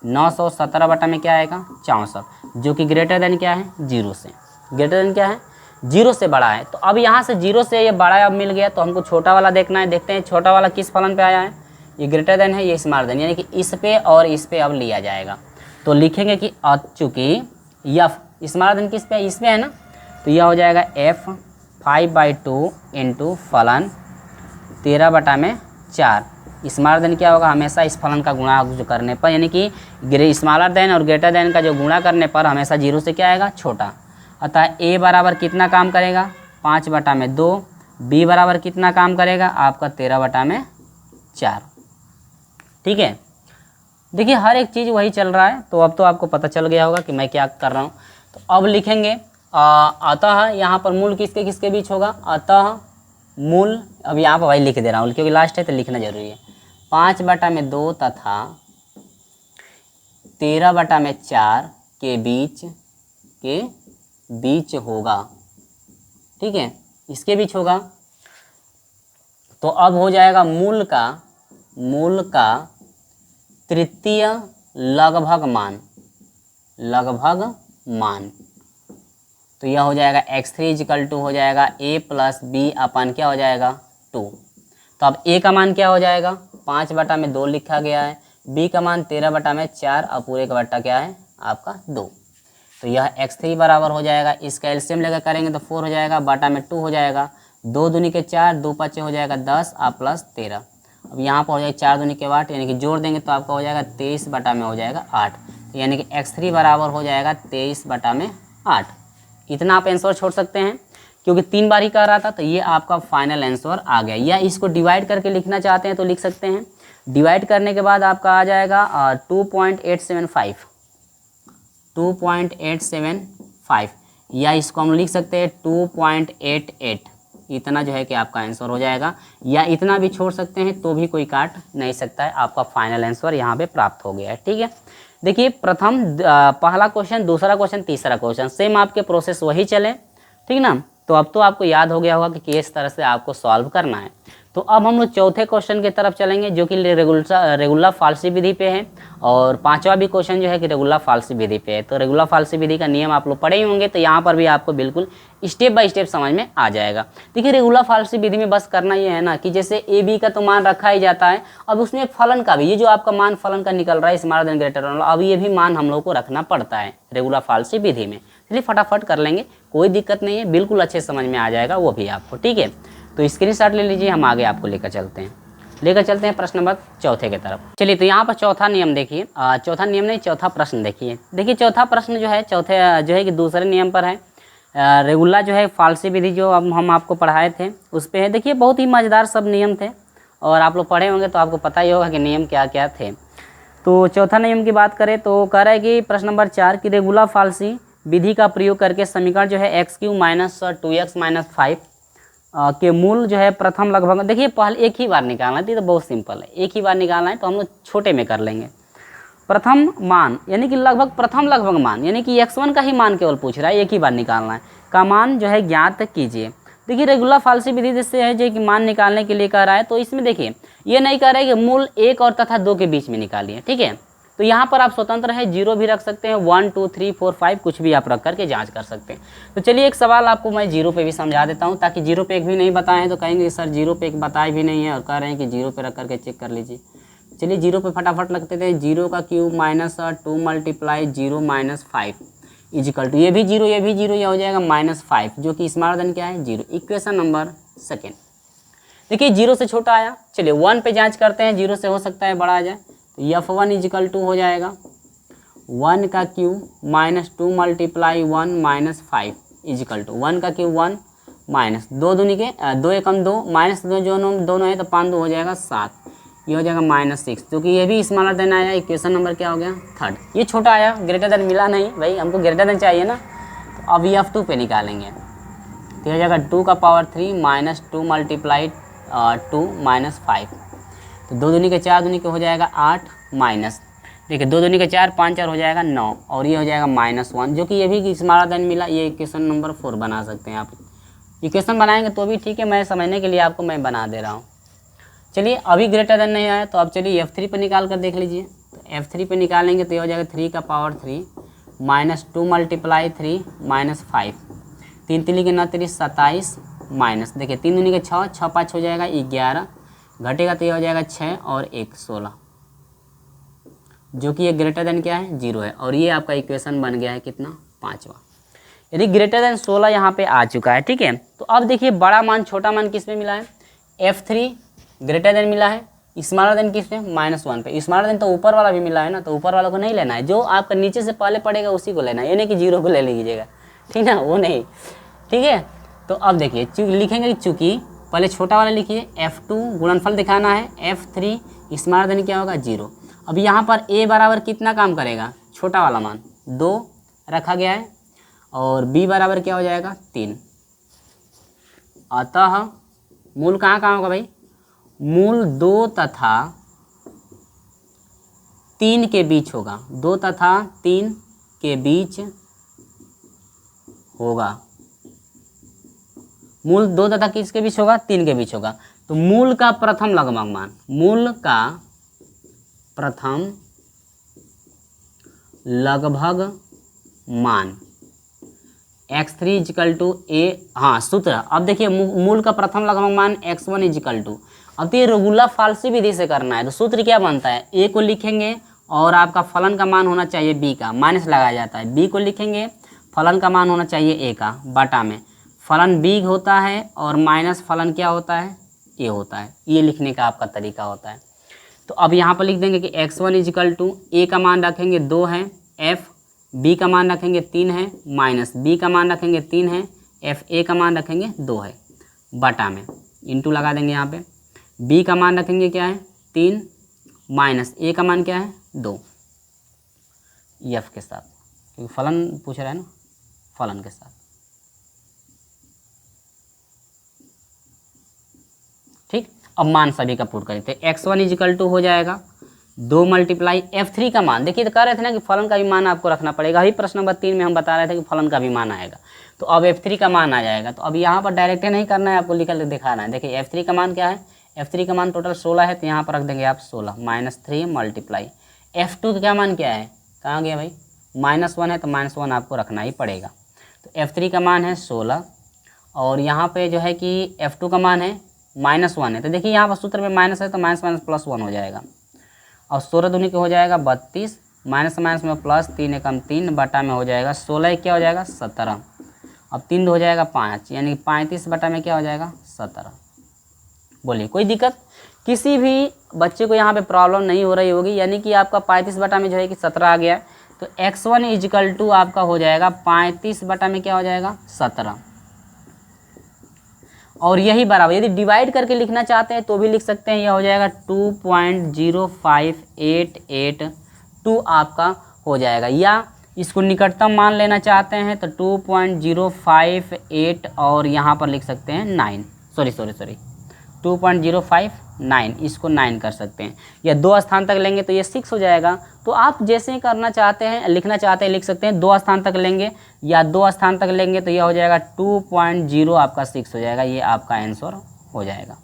917 बटा में क्या आएगा 64, जो कि ग्रेटर देन क्या है 0 से, ग्रेटर देन क्या है 0 से बड़ा है। तो अब यहाँ से 0 से ये बड़ा अब मिल गया, तो हमको छोटा वाला देखना है। देखते हैं छोटा वाला किस फलन पे आया है, ये ग्रेटर देन है, ये स्मॉलर देन, यानी कि इस पे और इस पे अब लिया जाएगा। तो लिखेंगे कि चूँकि यफ स्मॉलर देन किस पे, इस पे है ना, तो यह हो जाएगा f 5/2 इंटू फलन 13/4। स्मॉलर देन क्या होगा, हमेशा इस फलन का गुणा जो करने पर, यानी कि स्मॉलर देन और ग्रेटर देन का जो गुणा करने पर हमेशा 0 से क्या आएगा छोटा। अतः a बराबर कितना काम करेगा 5/2, b बराबर कितना काम करेगा आपका 13/4। ठीक है, देखिए हर एक चीज़ वही चल रहा है, तो अब तो आपको पता चल गया होगा कि मैं क्या कर रहा हूँ। तो अब लिखेंगे अतः यहाँ पर मूल किसके किसके बीच होगा, अतः मूल, अब यहाँ पर भाई लिख दे रहा हूँ क्योंकि लास्ट है तो लिखना जरूरी है। 5/2 तथा 13/4 के बीच होगा। ठीक है, इसके बीच होगा। तो अब हो जाएगा मूल का तृतीय लगभग मान, तो यह हो जाएगा x3 इजिकल टू हो जाएगा a + b अपन क्या हो जाएगा 2। तो अब a का मान क्या हो जाएगा 5/2 लिखा गया है, b का मान 13/4 और पूरे का बट्टा क्या है आपका 2। तो यह x3 बराबर हो जाएगा, इसका एलसीएम लेकर करेंगे तो 4 हो जाएगा, बटा में 2 हो जाएगा, 2 दूनी के 4, 2 5 हो जाएगा 10 और प्लस 13। अब यहाँ पर हो जाएगा 4 दूनी के 8, यानी कि जोड़ देंगे तो आपका हो जाएगा 23 बटा में हो जाएगा 8, तो यानी कि x3 बराबर हो जाएगा 23 बटा में 8। इतना आप आंसर छोड़ सकते हैं क्योंकि 3 बार ही कर रहा था, तो ये आपका फाइनल आंसर आ गया। या इसको डिवाइड करके लिखना चाहते हैं तो लिख सकते हैं। डिवाइड करने के बाद आपका आ जाएगा 2.875, या इसको हम लिख सकते हैं 2.88। इतना जो है कि आपका आंसर हो जाएगा, या इतना भी छोड़ सकते हैं तो भी कोई काट नहीं सकता है। आपका फाइनल आंसर यहाँ पे प्राप्त हो गया है। ठीक है, देखिए पहला क्वेश्चन, दूसरा क्वेश्चन, तीसरा क्वेश्चन सेम आपके प्रोसेस वही चले। ठीक ना, तो अब तो आपको याद हो गया होगा कि किस तरह से आपको सॉल्व करना है। तो अब हम लोग चौथे क्वेश्चन की तरफ चलेंगे जो कि रेगुलर फाल्सी विधि पे है, और पांचवा भी क्वेश्चन जो है कि रेगुलर फाल्सी विधि पे है। तो रेगुलर फाल्सी विधि का नियम आप लोग पढ़े ही होंगे, तो यहाँ पर भी आपको बिल्कुल स्टेप बाय स्टेप समझ में आ जाएगा। देखिए रेगुलर फाल्सी विधि में बस करना ये है ना कि जैसे ए बी का तो मान रखा ही जाता है, अब उसमें फलन का भी, ये जो आपका मान फलन का निकल रहा है स्मॉलर देन ग्रेटर देन, अब ये भी मान हम लोग को रखना पड़ता है रेगुलर फाल्सी विधि में। चलिए फटाफट कर लेंगे, कोई दिक्कत नहीं है, बिल्कुल अच्छे समझ में आ जाएगा वो भी आपको। ठीक है, तो स्क्रीनशॉट ले लीजिए, हम आगे आपको लेकर चलते हैं प्रश्न नंबर चौथे की तरफ। चलिए, तो यहाँ पर चौथा नियम देखिए, चौथा नियम नहीं चौथा प्रश्न देखिए। देखिए चौथा प्रश्न जो है चौथे जो है कि दूसरे नियम पर है। रेगुलर जो है फाल्सी विधि जो अब हम आपको पढ़ाए थे उस पर है। देखिए बहुत ही मज़ेदार सब नियम थे, और आप लोग पढ़े होंगे तो आपको पता ही होगा कि नियम क्या क्या थे। तो चौथा नियम की बात करें तो कह रहा है कि प्रश्न नंबर 4 की रेगुलर फाल्सी विधि का प्रयोग करके समीकरण जो है x³ - 2x - 5 के मूल जो है प्रथम लगभग, देखिए पहले एक ही बार निकालना है, तो बहुत सिंपल है, एक ही बार निकालना है, तो हम लोग छोटे में कर लेंगे। प्रथम मान यानी कि लगभग प्रथम लगभग मान, यानी कि x1 का ही मान केवल पूछ रहा है, एक ही बार निकालना है, का मान जो है ज्ञात कीजिए। देखिए रेगुलर फाल्सी विधि जिससे है जो कि मान निकालने के लिए कह रहा है, तो इसमें देखिए ये नहीं कह रहा है कि मूल 1 और तथा 2 के बीच में निकालिए। ठीक है, तो यहाँ पर आप स्वतंत्र है, 0 भी रख सकते हैं, 1 2 3 4 5 कुछ भी आप रख करके जांच कर सकते हैं। तो चलिए एक सवाल आपको मैं 0 पे भी समझा देता हूँ, ताकि 0 पे एक भी नहीं बताए हैं तो कहेंगे सर 0 पे एक बताए भी नहीं है और कह रहे हैं कि 0 पे रख करके चेक कर लीजिए। चलिए 0 पे फटाफट लगते थे, 0 का cube minus 2 multiply 0 minus 5 equal to, ये भी 0 ये भी 0, यह हो जाएगा -5, जो कि स्मॉलर देन क्या है 0। Equation number second. देखिए 0 से छोटा आया, चलिए 1 पे जांच करते हैं, 0 से हो सकता है बड़ा आ जाए। तो F1 इजिकल टू हो जाएगा 1 का cube minus 2 multiply 1 minus 5 equal to 1 का क्यूब 1 माइनस 2 दूनी के 2 एकम 2 माइनस 2 जो दोनों है तो 5 2 हो जाएगा 7, ये हो जाएगा -6, क्योंकि ये भी स्मॉलर देन आया। इक्वेशन नंबर क्या हो गया थर्ड। ये छोटा आया, ग्रेटर देन मिला नहीं भाई, हमको ग्रेटर देन चाहिए ना। तो अब F2 पे निकालेंगे, तो हो जाएगा 2 का पावर 3 माइनस 2 मल्टीप्लाई 2 माइनस 5, तो 2 दूनी के 4 दूनी के हो जाएगा 8 माइनस, देखिए 2 दूनी के 4 5 4 हो जाएगा 9, और ये हो जाएगा -1, जो कि ये भी स्मॉलर देन मिला। ये इक्वेशन नंबर 4 बना सकते हैं आप। इक्वेशन बनाएंगे तो भी ठीक है, मैं समझने के लिए आपको मैं बना दे रहा हूँ। चलिए अभी ग्रेटर देन नहीं आया, तो अब चलिए F3 पे निकाल कर देख लीजिए। तो F3 पे निकालेंगे तो ये हो जाएगा 3 का पावर 3 माइनस 2 मल्टीप्लाई 3 माइनस 5, 3 3 के 9 3 27 माइनस, देखिए 3 दूनी के 6 6 5 हो जाएगा 11, घटेगा तो ये हो जाएगा 6 और 1 16, जो कि ये ग्रेटर देन क्या है 0 है। और ये आपका इक्वेशन बन गया है कितना 5वां। यदि ग्रेटर देन 16 यहाँ पे आ चुका है, ठीक है। तो अब देखिए बड़ा मान छोटा मान किस में मिला है, F3 ग्रेटर देन मिला है, स्मॉलर देन किस में -1 पे। स्मॉलर देन तो ऊपर वाला भी मिला है ना, तो ऊपर वाला को नहीं लेना है, जो आपका नीचे से पहले पड़ेगा उसी को लेना है, ये नहीं कि 0 को ले लीजिएगा, ठीक ना, वो नहीं, ठीक है। तो अब देखिए लिखेंगे चूँकि पहले छोटा वाला लिखिए, F2 गुणनफल दिखाना है, F3 स्मॉलर देन क्या होगा 0। अब यहाँ पर a बराबर कितना काम करेगा, छोटा वाला मान 2 रखा गया है, और b बराबर क्या हो जाएगा 3। अतः मूल कहाँ होगा भाई, मूल 2 तथा 3 के बीच होगा, 2 तथा 3 के बीच होगा। मूल 2 तथा किसके बीच होगा, 3 के बीच होगा। तो मूल का प्रथम लगभग मान, मूल का प्रथम लगभग मान x3 इजिकल टू a, हाँ सूत्र। अब देखिए मूल का प्रथम लगभग मान x1 इजिकल टू, अब तो ये रेगुलर फाल्सी विधि से करना है। तो सूत्र क्या बनता है, a को लिखेंगे और आपका फलन का मान होना चाहिए b का, माइनस लगाया जाता है, b को लिखेंगे, फलन का मान होना चाहिए a का, बटा में फलन b होता है और माइनस फलन क्या होता है a होता है। ये लिखने का आपका तरीका होता है। तो अब यहाँ पर लिख देंगे कि x1 इजिकल टू a का मान रखेंगे 2 है, f b का मान रखेंगे 3 है, माइनस b का मान रखेंगे 3 है, f a का मान रखेंगे 2 है, बटा में इंटू लगा देंगे। यहाँ पे b का मान रखेंगे क्या है 3, माइनस a का मान क्या है 2, f के साथ, क्योंकि फलन पूछ रहा है ना, फलन के साथ, ठीक। अब मान सभी का पुट करें, तो x1 इजिकल टू हो जाएगा 2 मल्टीप्लाई F3 का मान, देखिए तो कह रहे थे ना कि फलन का भी मान आपको रखना पड़ेगा, अभी प्रश्न नंबर 3 में हम बता रहे थे कि फलन का भी मान आएगा। तो अब F3 का मान आ जाएगा, तो अब यहाँ पर डायरेक्ट नहीं करना है, आपको लिखकर दिखाना है। देखिए F3 का मान क्या है, F3 का मान टोटल 16 है, तो यहाँ पर रख देंगे आप 16 माइनस 3 मल्टीप्लाई F2 का क्या मान क्या है, कहाँ गया भाई, -1 है, तो -1 आपको रखना ही पड़ेगा। तो F3 का मान है 16, और यहाँ पे जो है कि F2 का मान है -1 है, तो देखिए यहाँ पर सूत्र में माइनस है, तो माइनस माइनस प्लस 1 हो जाएगा, और 16 दूनी के हो जाएगा 32, माइनस माइनस में प्लस 3 एकम 3, बटा में हो जाएगा 16 क्या हो जाएगा 17, अब 3 हो जाएगा 5, यानी 35 बटा में क्या हो जाएगा 17। बोलिए कोई दिक्कत, किसी भी बच्चे को यहाँ पे प्रॉब्लम नहीं हो रही होगी, यानी कि आपका 35 बटा में जो है कि 17 आ गया है। तो x1 इजिकल टू आपका हो जाएगा 35 बटा में क्या हो जाएगा 17, और यही बराबर, यदि डिवाइड करके लिखना चाहते हैं तो भी लिख सकते हैं, यह हो जाएगा 2.05882 आपका हो जाएगा, या इसको निकटतम मान लेना चाहते हैं तो 2.058 और यहाँ पर लिख सकते हैं 9, सॉरी 2.059, इसको 9 कर सकते हैं, या 2 स्थान तक लेंगे तो ये 6 हो जाएगा। तो आप जैसे ही करना चाहते हैं, लिखना चाहते हैं लिख सकते हैं, 2 स्थान तक लेंगे या 2 स्थान तक लेंगे तो यह हो जाएगा 2.0 आपका 6 हो जाएगा, ये आपका आंसर हो जाएगा।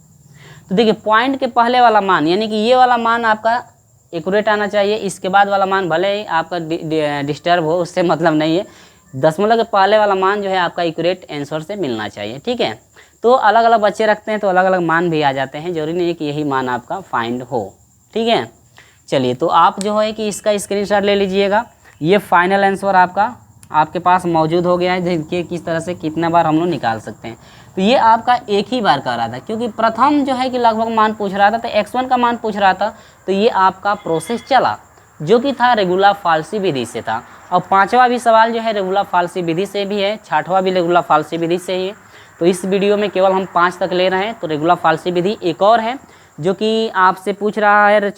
तो देखिए पॉइंट के पहले वाला मान, यानी कि ये वाला मान आपका एक्यूरेट आना चाहिए। इसके बाद वाला मान भले ही आपका डिस्टर्ब हो, उससे मतलब नहीं है, दशमलव के पहले वाला मान जो है आपका एक्यूरेट आंसर से मिलना चाहिए, ठीक है। तो अलग अलग बच्चे रखते हैं तो अलग अलग मान भी आ जाते हैं, जरूरी नहीं है कि यही मान आपका फाइंड हो, ठीक है। चलिए, तो आप जो है कि इसका स्क्रीनशॉट ले लीजिएगा। ये फाइनल आंसर आपका आपके पास मौजूद हो गया है। देखिए किस तरह से कितना बार हम लोग निकाल सकते हैं। तो ये आपका एक ही बार कर रहा था, क्योंकि प्रथम जो है कि लगभग मान पूछ रहा था, तो x1 का मान पूछ रहा था, तो ये आपका प्रोसेस चला जो कि था रेगुलर फाल्सी विधि से था। और पांचवा भी सवाल जो है रेगुलर फाल्सी विधि से भी है, छठवां भी रेगुलर फाल्सी विधि से ही है। तो इस वीडियो में केवल हम 5 तक ले रहे हैं। तो रेगुलर फाल्सी विधि एक और है जो कि आपसे पूछ रहा है,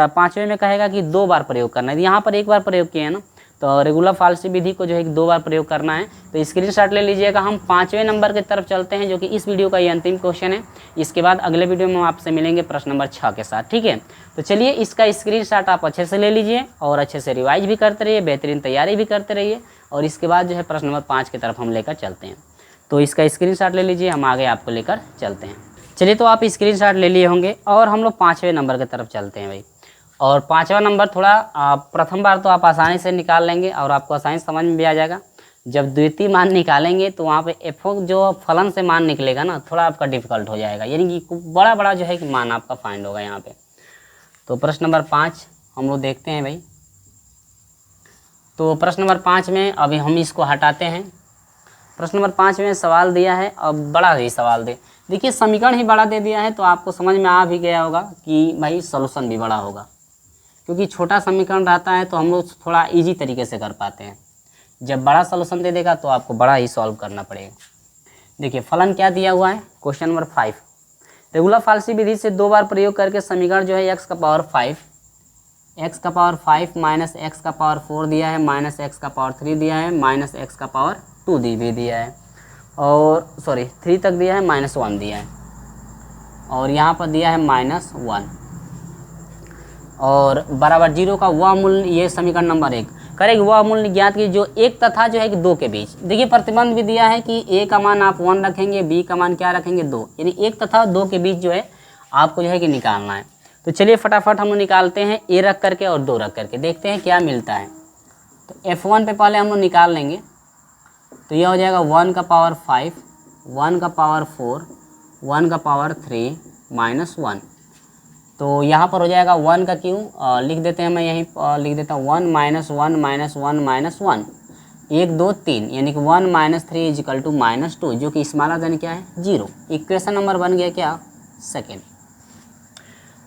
पाँचवें में कहेगा कि 2 बार प्रयोग करना है। यहाँ पर एक बार प्रयोग किया है ना, तो रेगुलर फाल्सी विधि को जो है 2 बार प्रयोग करना है। तो स्क्रीनशॉट ले लीजिएगा। हम 5वें नंबर की तरफ चलते हैं, जो कि इस वीडियो का ये अंतिम क्वेश्चन है। इसके बाद अगले वीडियो में हम आपसे मिलेंगे प्रश्न नंबर 6 के साथ, ठीक है। तो चलिए, इसका स्क्रीनशॉट आप अच्छे से ले लीजिए और अच्छे से रिवाइज भी करते रहिए, बेहतरीन तैयारी भी करते रहिए। और इसके बाद जो है प्रश्न नंबर 5 की तरफ हम लेकर चलते हैं। तो इसका स्क्रीनशॉट ले लीजिए, हम आगे आपको लेकर चलते हैं। चलिए, तो आप स्क्रीनशॉट ले लिए होंगे और हम लोग 5वें नंबर की तरफ चलते हैं भाई। और 5वां नंबर थोड़ा प्रथम बार तो आप आसानी से निकाल लेंगे और आपको आसानी समझ में भी आ जाएगा। जब द्वितीय मान निकालेंगे तो वहाँ पे एफ जो फलन से मान निकलेगा ना, थोड़ा आपका डिफिकल्ट हो जाएगा, यानी कि बड़ा बड़ा जो है कि मान आपका फाइंड होगा यहाँ पे। तो प्रश्न नंबर 5 हम लोग देखते हैं भाई। तो प्रश्न नंबर 5 में अभी हम इसको हटाते हैं। प्रश्न नंबर 5 में सवाल दिया है, अब बड़ा ही सवाल देखिए समीकरण ही बड़ा दे दिया है, तो आपको समझ में आ भी गया होगा कि भाई सॉल्यूशन भी बड़ा होगा। क्योंकि छोटा समीकरण रहता है तो हम लोग थोड़ा इजी तरीके से कर पाते हैं। जब बड़ा सॉल्यूशन दे देगा तो आपको बड़ा ही सॉल्व करना पड़ेगा। देखिए फलन क्या दिया हुआ है, क्वेश्चन नंबर 5। रेगुलर फाल्सी विधि से 2 बार प्रयोग करके समीकरण जो है x का पावर 5 माइनस x का पावर 4 दिया है, माइनस x का पावर 3 दिया है, माइनस x का पावर 2 भी दिया है, और सॉरी 3 तक दिया है, -1 दिया है, और यहाँ पर दिया है -1 और बराबर 0 का वह मूल्य। ये समीकरण नंबर 1 करेंगे, वह मूल्य ज्ञात की जो 1 तथा जो है कि 2 के बीच। देखिए प्रतिबंध भी दिया है कि a का मान आप 1 रखेंगे, b का मान क्या रखेंगे 2, यानी 1 तथा 2 के बीच जो है आपको जो है कि निकालना है। तो चलिए फटाफट हम लोग निकालते हैं, a रख करके और 2 रख करके, देखते हैं क्या मिलता है। तो f1 पे पहले हम लोग निकाल लेंगे। तो यह हो जाएगा 1 का पावर 5, 1 का पावर 4, 1 का पावर 3 -1। तो यहाँ पर हो जाएगा 1 का क्यों लिख देते हैं, मैं यहीं लिख देता हूँ 1 -1 -1 1 2 3, यानी कि 1 - 3 = -2, जो कि स्मॉलर देन क्या है 0। इक्वेशन नंबर बन गया क्या, सेकेंड।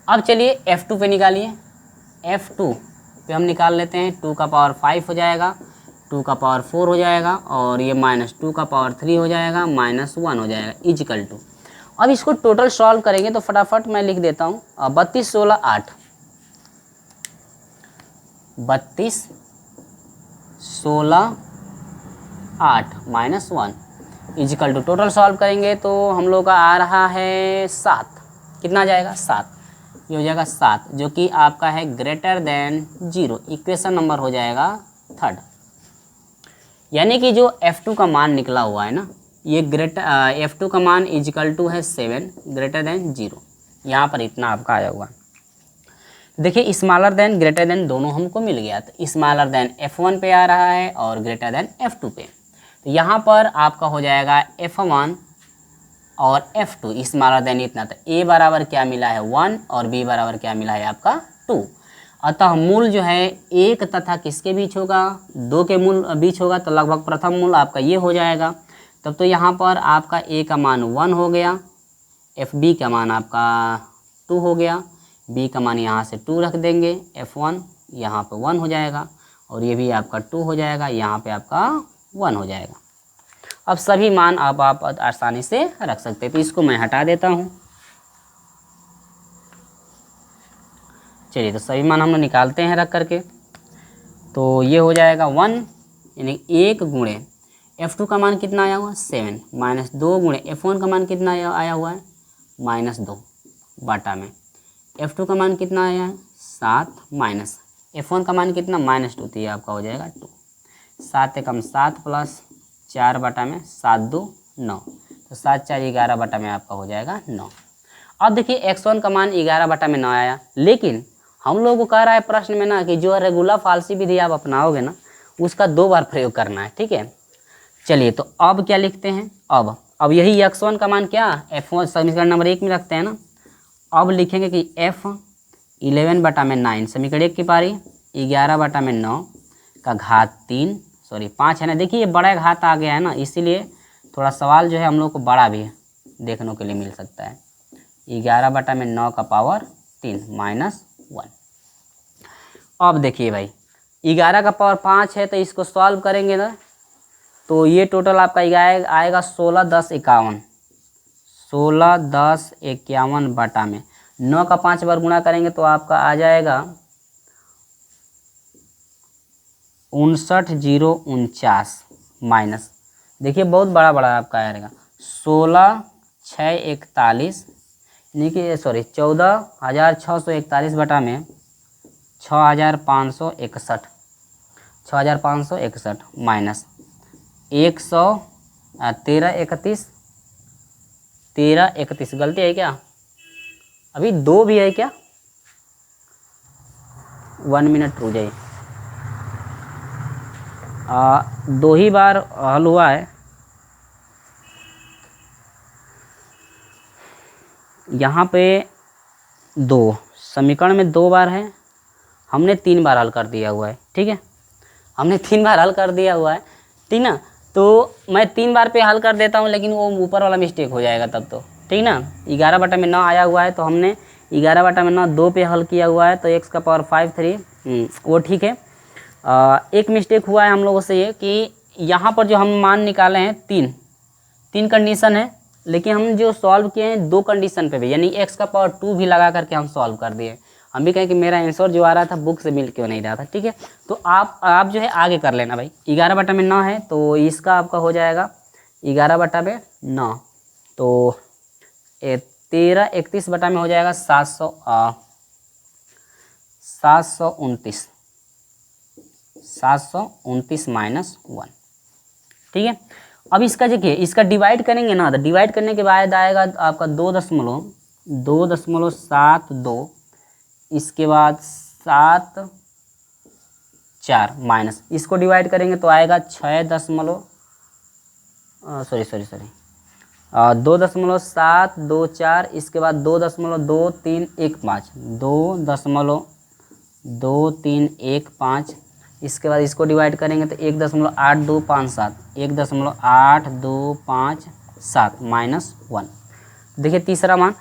अब चलिए F2 पे निकालिए। F2 पे हम निकाल लेते हैं, 2 का पावर 5 हो जाएगा, 2 का पावर 4 हो जाएगा, और ये -2 का पावर 3 हो जाएगा, -1 हो जाएगा = अब इसको टोटल सॉल्व करेंगे तो फटाफट मैं लिख देता हूँ 32 16 8 32 16 8 -1 = टोटल सॉल्व करेंगे तो हम लोग का आ रहा है 7। कितना आ जाएगा 7, ये हो जाएगा 7, जो कि आपका है ग्रेटर देन 0। इक्वेशन नंबर हो जाएगा 3rd, यानी कि जो F2 का मान निकला हुआ है ना, ये F2 का मान = है 7 ग्रेटर देन 0। यहाँ पर इतना आपका आया हुआ। देखिए स्मॉलर देन ग्रेटर देन दोनों हमको मिल गया, तो स्मॉलर देन F1 पे आ रहा है और ग्रेटर देन F2 पे। तो यहाँ पर आपका हो जाएगा F1 और F2 स्मॉलर देन इतना। तो A बराबर क्या मिला है 1 और B बराबर क्या मिला है आपका 2। अतः मूल जो है 1 तथा किसके बीच होगा, 2 के मूल बीच होगा, तो लगभग प्रथम मूल आपका ये हो जाएगा। तब तो यहाँ पर आपका A का मान 1 हो गया, FB का मान आपका 2 हो गया, B का मान यहाँ से 2 रख देंगे, F1 यहाँ पे 1 हो जाएगा, और ये भी आपका 2 हो जाएगा, यहाँ पे आपका 1 हो जाएगा। अब सभी मान आप आसानी से रख सकते हैं, तो इसको मैं हटा देता हूँ। चलिए, तो सभी मान हम लोग निकालते हैं रख करके। तो ये हो जाएगा 1, यानी 1 गुणे F2 का मान कितना आया हुआ 7 -2 गुणे F1 का मान कितना आया हुआ है -2 बाटा में F2 का मान कितना आया है 7 माइनस F1 का मान कितना -2, तो ये आपका हो जाएगा 2। 7 एकम 7 प्लस 4 बटा में 7 2 9, तो 7 4 11 बटा में आपका हो जाएगा 9। अब देखिए x1 का मान 11 बटा में 9 आया, लेकिन हम लोगों को कह रहा है प्रश्न में ना कि जो रेगुलर फाल्सी विधि आप अपनाओगे ना उसका 2 बार प्रयोग करना है, ठीक है। चलिए तो अब क्या लिखते हैं, अब यही x1 का मान क्या f1 समीकरण नंबर 1 में रखते हैं ना। अब लिखेंगे कि f 11/9 समीकरण 1 की पारी 11/9 का घात 3 सॉरी 5 है ना। देखिए ये बड़ा घात आ गया है ना, इसीलिए थोड़ा सवाल जो है हम लोग को बड़ा भी देखने के लिए मिल सकता है। 11/9 का पावर 3 -1। अब देखिए भाई 11 का पावर 5 है तो इसको सॉल्व करेंगे ना तो ये टोटल आपका आएगा 16 10 51 16 10 51 बटा में 9 का 5 बार गुणा करेंगे तो आपका आ जाएगा 59049 माइनस, देखिए बहुत बड़ा बड़ा आपका आएगा 16 6 41 यानी कि सॉरी 14,641 बटा में 6,561 माइनस 1331 गलती है क्या, अभी 2 भी है क्या, 1 मिनट रुक जाइए। 2 ही बार हल हुआ है, यहाँ पे 2 समीकरण में 2 बार है, हमने 3 बार हल कर दिया हुआ है, ठीक है। हमने 3 बार हल कर दिया हुआ है, ठीक ना। तो मैं 3 बार पे हल कर देता हूँ लेकिन वो ऊपर वाला मिस्टेक हो जाएगा तब तो, ठीक ना। 11/9 आया हुआ है तो हमने 11/9 2 पे हल किया हुआ है तो x का पावर 5 3 वो ठीक है। एक मिस्टेक हुआ है हम लोगों से ये कि यहाँ पर जो हम मान निकाले हैं 3 कंडीशन है, लेकिन हम जो सॉल्व किए हैं 2 कंडीशन पे भी, यानी x का पावर 2 भी लगा करके हम सॉल्व कर दिए। हम भी कहें कि मेरा आंसर जो आ रहा था बुक से मिल क्यों नहीं रहा था, ठीक है। तो आप जो है आगे कर लेना भाई। 11/9 है तो इसका आपका हो जाएगा 11/9 तो 13 31 बटा में हो जाएगा 729 माइनस 1, ठीक है। अब इसका देखिए इसका डिवाइड करेंगे ना तो डिवाइड करने के बाद आएगा आपका 2.72, इसके बाद 7 माइनस इसको डिवाइड करेंगे तो आएगा 2.724, इसके बाद 2.2315 इसके बाद इसको डिवाइड करेंगे तो 1.8257 1.8257 माइनस 1। देखिए तीसरा मान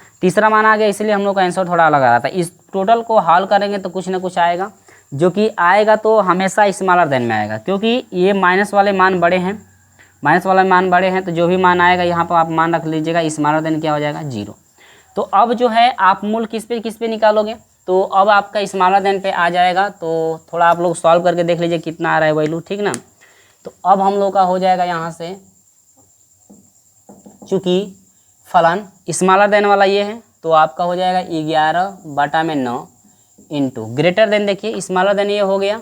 आ गया, इसलिए हम लोग का आंसर थोड़ा अलग आ रहा था। इस टोटल को हल करेंगे तो कुछ ना कुछ आएगा, जो कि आएगा तो हमेशा स्मॉलर देन में आएगा, क्योंकि ये माइनस वाले मान बड़े हैं तो जो भी मान आएगा यहाँ पर आप मान रख लीजिएगा, स्मॉलर देन क्या हो जाएगा 0। तो अब जो है आप मूल किस पे निकालोगे, तो अब आपका स्मॉलर देन पे आ जाएगा। तो थोड़ा आप लोग सॉल्व करके देख लीजिए कितना आ रहा है वैल्यू, ठीक ना। तो अब हम लोग का हो जाएगा यहाँ से, चूँकि फलन स्मॉलर देन वाला ये है तो आपका हो जाएगा 11/9 इंटू ग्रेटर देन। देखिए स्मॉलर देन ये हो गया,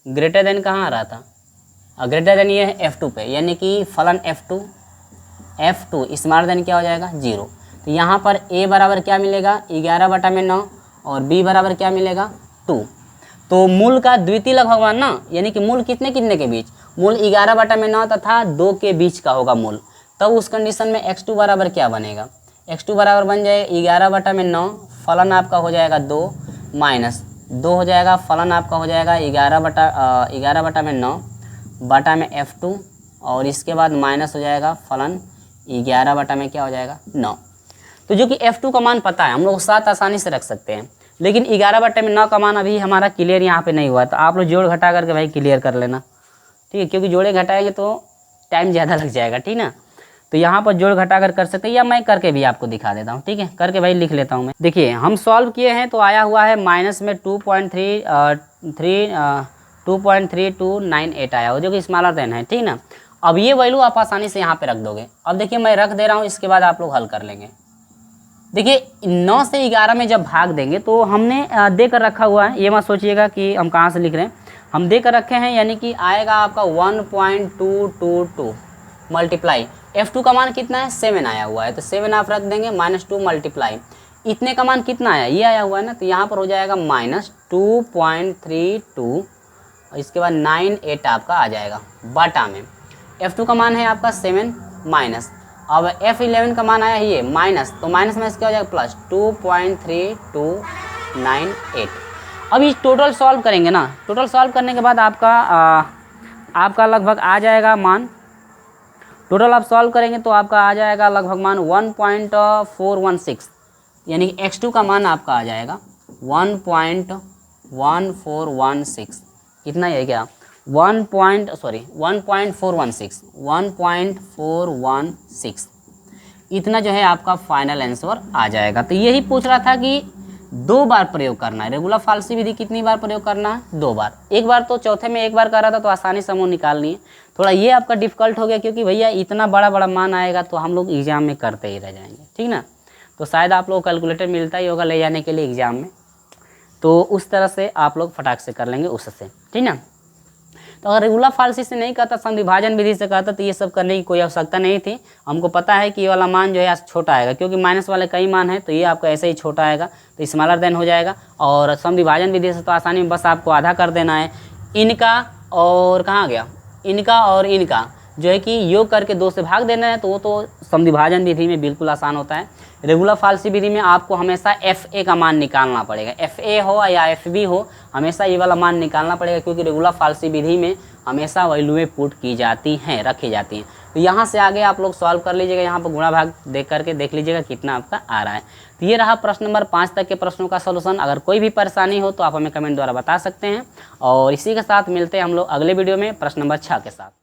ग्रेटर देन कहाँ आ रहा था, ग्रेटर देन ये है F2 पे, यानी कि फलन F2 स्मॉलर देन क्या हो जाएगा 0। तो यहाँ पर A बराबर क्या मिलेगा 11/9 और B बराबर क्या मिलेगा 2। तो मूल का द्वितीय लघुगणक ना, यानी कि मूल कितने के बीच, मूल 11/9 तथा 2 के बीच का होगा मूल। तब उस कंडीशन में x2 बराबर क्या बनेगा, x2 बराबर बन जाएगा 11/9 फलन आपका हो जाएगा 2 माइनस 2 हो जाएगा, फलन आपका हो जाएगा 11/9 बटा में F2 और इसके बाद माइनस हो जाएगा फलन 11 बटा में क्या हो जाएगा 9। तो जो कि F2 का मान पता है हम लोग 7 आसानी से रख सकते हैं, लेकिन 11/9 का मान अभी हमारा क्लियर यहाँ पे नहीं हुआ। तो आप लोग जोड़ घटा करके भाई क्लियर कर लेना, ठीक है, क्योंकि जोड़े घटाएंगे तो टाइम ज़्यादा लग जाएगा, ठीक ना। तो यहाँ पर जोड़ घटा कर सकते हैं, या मैं करके भी आपको दिखा देता हूँ, ठीक है, करके भाई लिख लेता हूँ मैं। देखिए हम सॉल्व किए हैं तो आया हुआ है माइनस में 2.3298 आया हो, जो कि स्मॉलर देन है, ठीक ना। अब ये वैल्यू आप आसानी से यहाँ पे रख दोगे। अब देखिए मैं रख दे रहा हूँ, इसके बाद आप लोग हल कर लेंगे। देखिए 9 से 11 में जब भाग देंगे तो हमने दे कर रखा हुआ है, ये मत सोचिएगा कि हम कहाँ से लिख रहे हैं, हम दे कर रखे हैं, यानी कि आएगा आपका 1.222 मल्टीप्लाई F2 का मान कितना है 7 आया हुआ है, तो 7 आप रख देंगे -2 मल्टीप्लाई इतने का मान कितना आया, ये आया हुआ है ना, तो यहाँ पर हो जाएगा -2.32 और इसके बाद 98 आपका आ जाएगा बटा में। F2 का मान है आपका 7 माइनस, अब F11 का मान आया है ये माइनस, तो माइनस में क्या हो जाएगा प्लस 2.3298। अब इस टोटल सॉल्व करेंगे ना, टोटल सॉल्व करने के बाद आपका लगभग आ जाएगा मान, टोटल आप सॉल्व करेंगे तो आपका आ जाएगा लगभग मान 1.416, यानी कि x2 का मान आपका आ जाएगा 1.1416, इतना ही है क्या, 1.416 इतना जो है आपका फाइनल आंसर आ जाएगा। तो यही पूछ रहा था कि 2 बार प्रयोग करना है, रेगुलर फाल्सी विधि कितनी बार प्रयोग करना है, 2 बार। एक बार तो चौथे में एक बार कर रहा था तो आसानी से हम निकाल लिए, थोड़ा ये आपका डिफिकल्ट हो गया क्योंकि भैया इतना बड़ा बड़ा मान आएगा तो हम लोग एग्जाम में करते ही रह जाएंगे, ठीक ना। तो शायद आप लोग कैलकुलेटर मिलता ही होगा ले जाने के लिए एग्जाम में, तो उस तरह से आप लोग फटाक से कर लेंगे उससे, ठीक ना। तो अगर रेगुलर फाल्सी से नहीं करता, सम विभाजन विधि से करता तो ये सब करने की कोई आवश्यकता नहीं थी। हमको पता है कि ये वाला मान जो है छोटा आएगा क्योंकि माइनस वाले कई मान है, तो ये आपका ऐसे ही छोटा आएगा तो स्मॉलर देन हो जाएगा। और सम विभाजन विधि से तो आसानी में बस आपको आधा कर देना है, इनका और कहाँ गया, इनका और इनका जो है कि योग करके 2 से भाग देना है, तो वो तो सम विभाजन विधि में बिल्कुल आसान होता है। रेगुलर फाल्सी विधि में आपको हमेशा FA का मान निकालना पड़ेगा, FA हो या FB हो, हमेशा ये वाला मान निकालना पड़ेगा क्योंकि रेगुलर फाल्सी विधि में हमेशा वैल्यूएं पुट की जाती हैं, रखी जाती हैं। तो यहाँ से आगे आप लोग सॉल्व कर लीजिएगा, यहाँ पर गुणा भाग देख करके देख लीजिएगा कितना आपका आ रहा है। तो ये रहा प्रश्न नंबर 5 तक के प्रश्नों का सॉल्यूशन। अगर कोई भी परेशानी हो तो आप हमें कमेंट द्वारा बता सकते हैं, और इसी के साथ मिलते हैं हम लोग अगले वीडियो में प्रश्न नंबर 6 के साथ।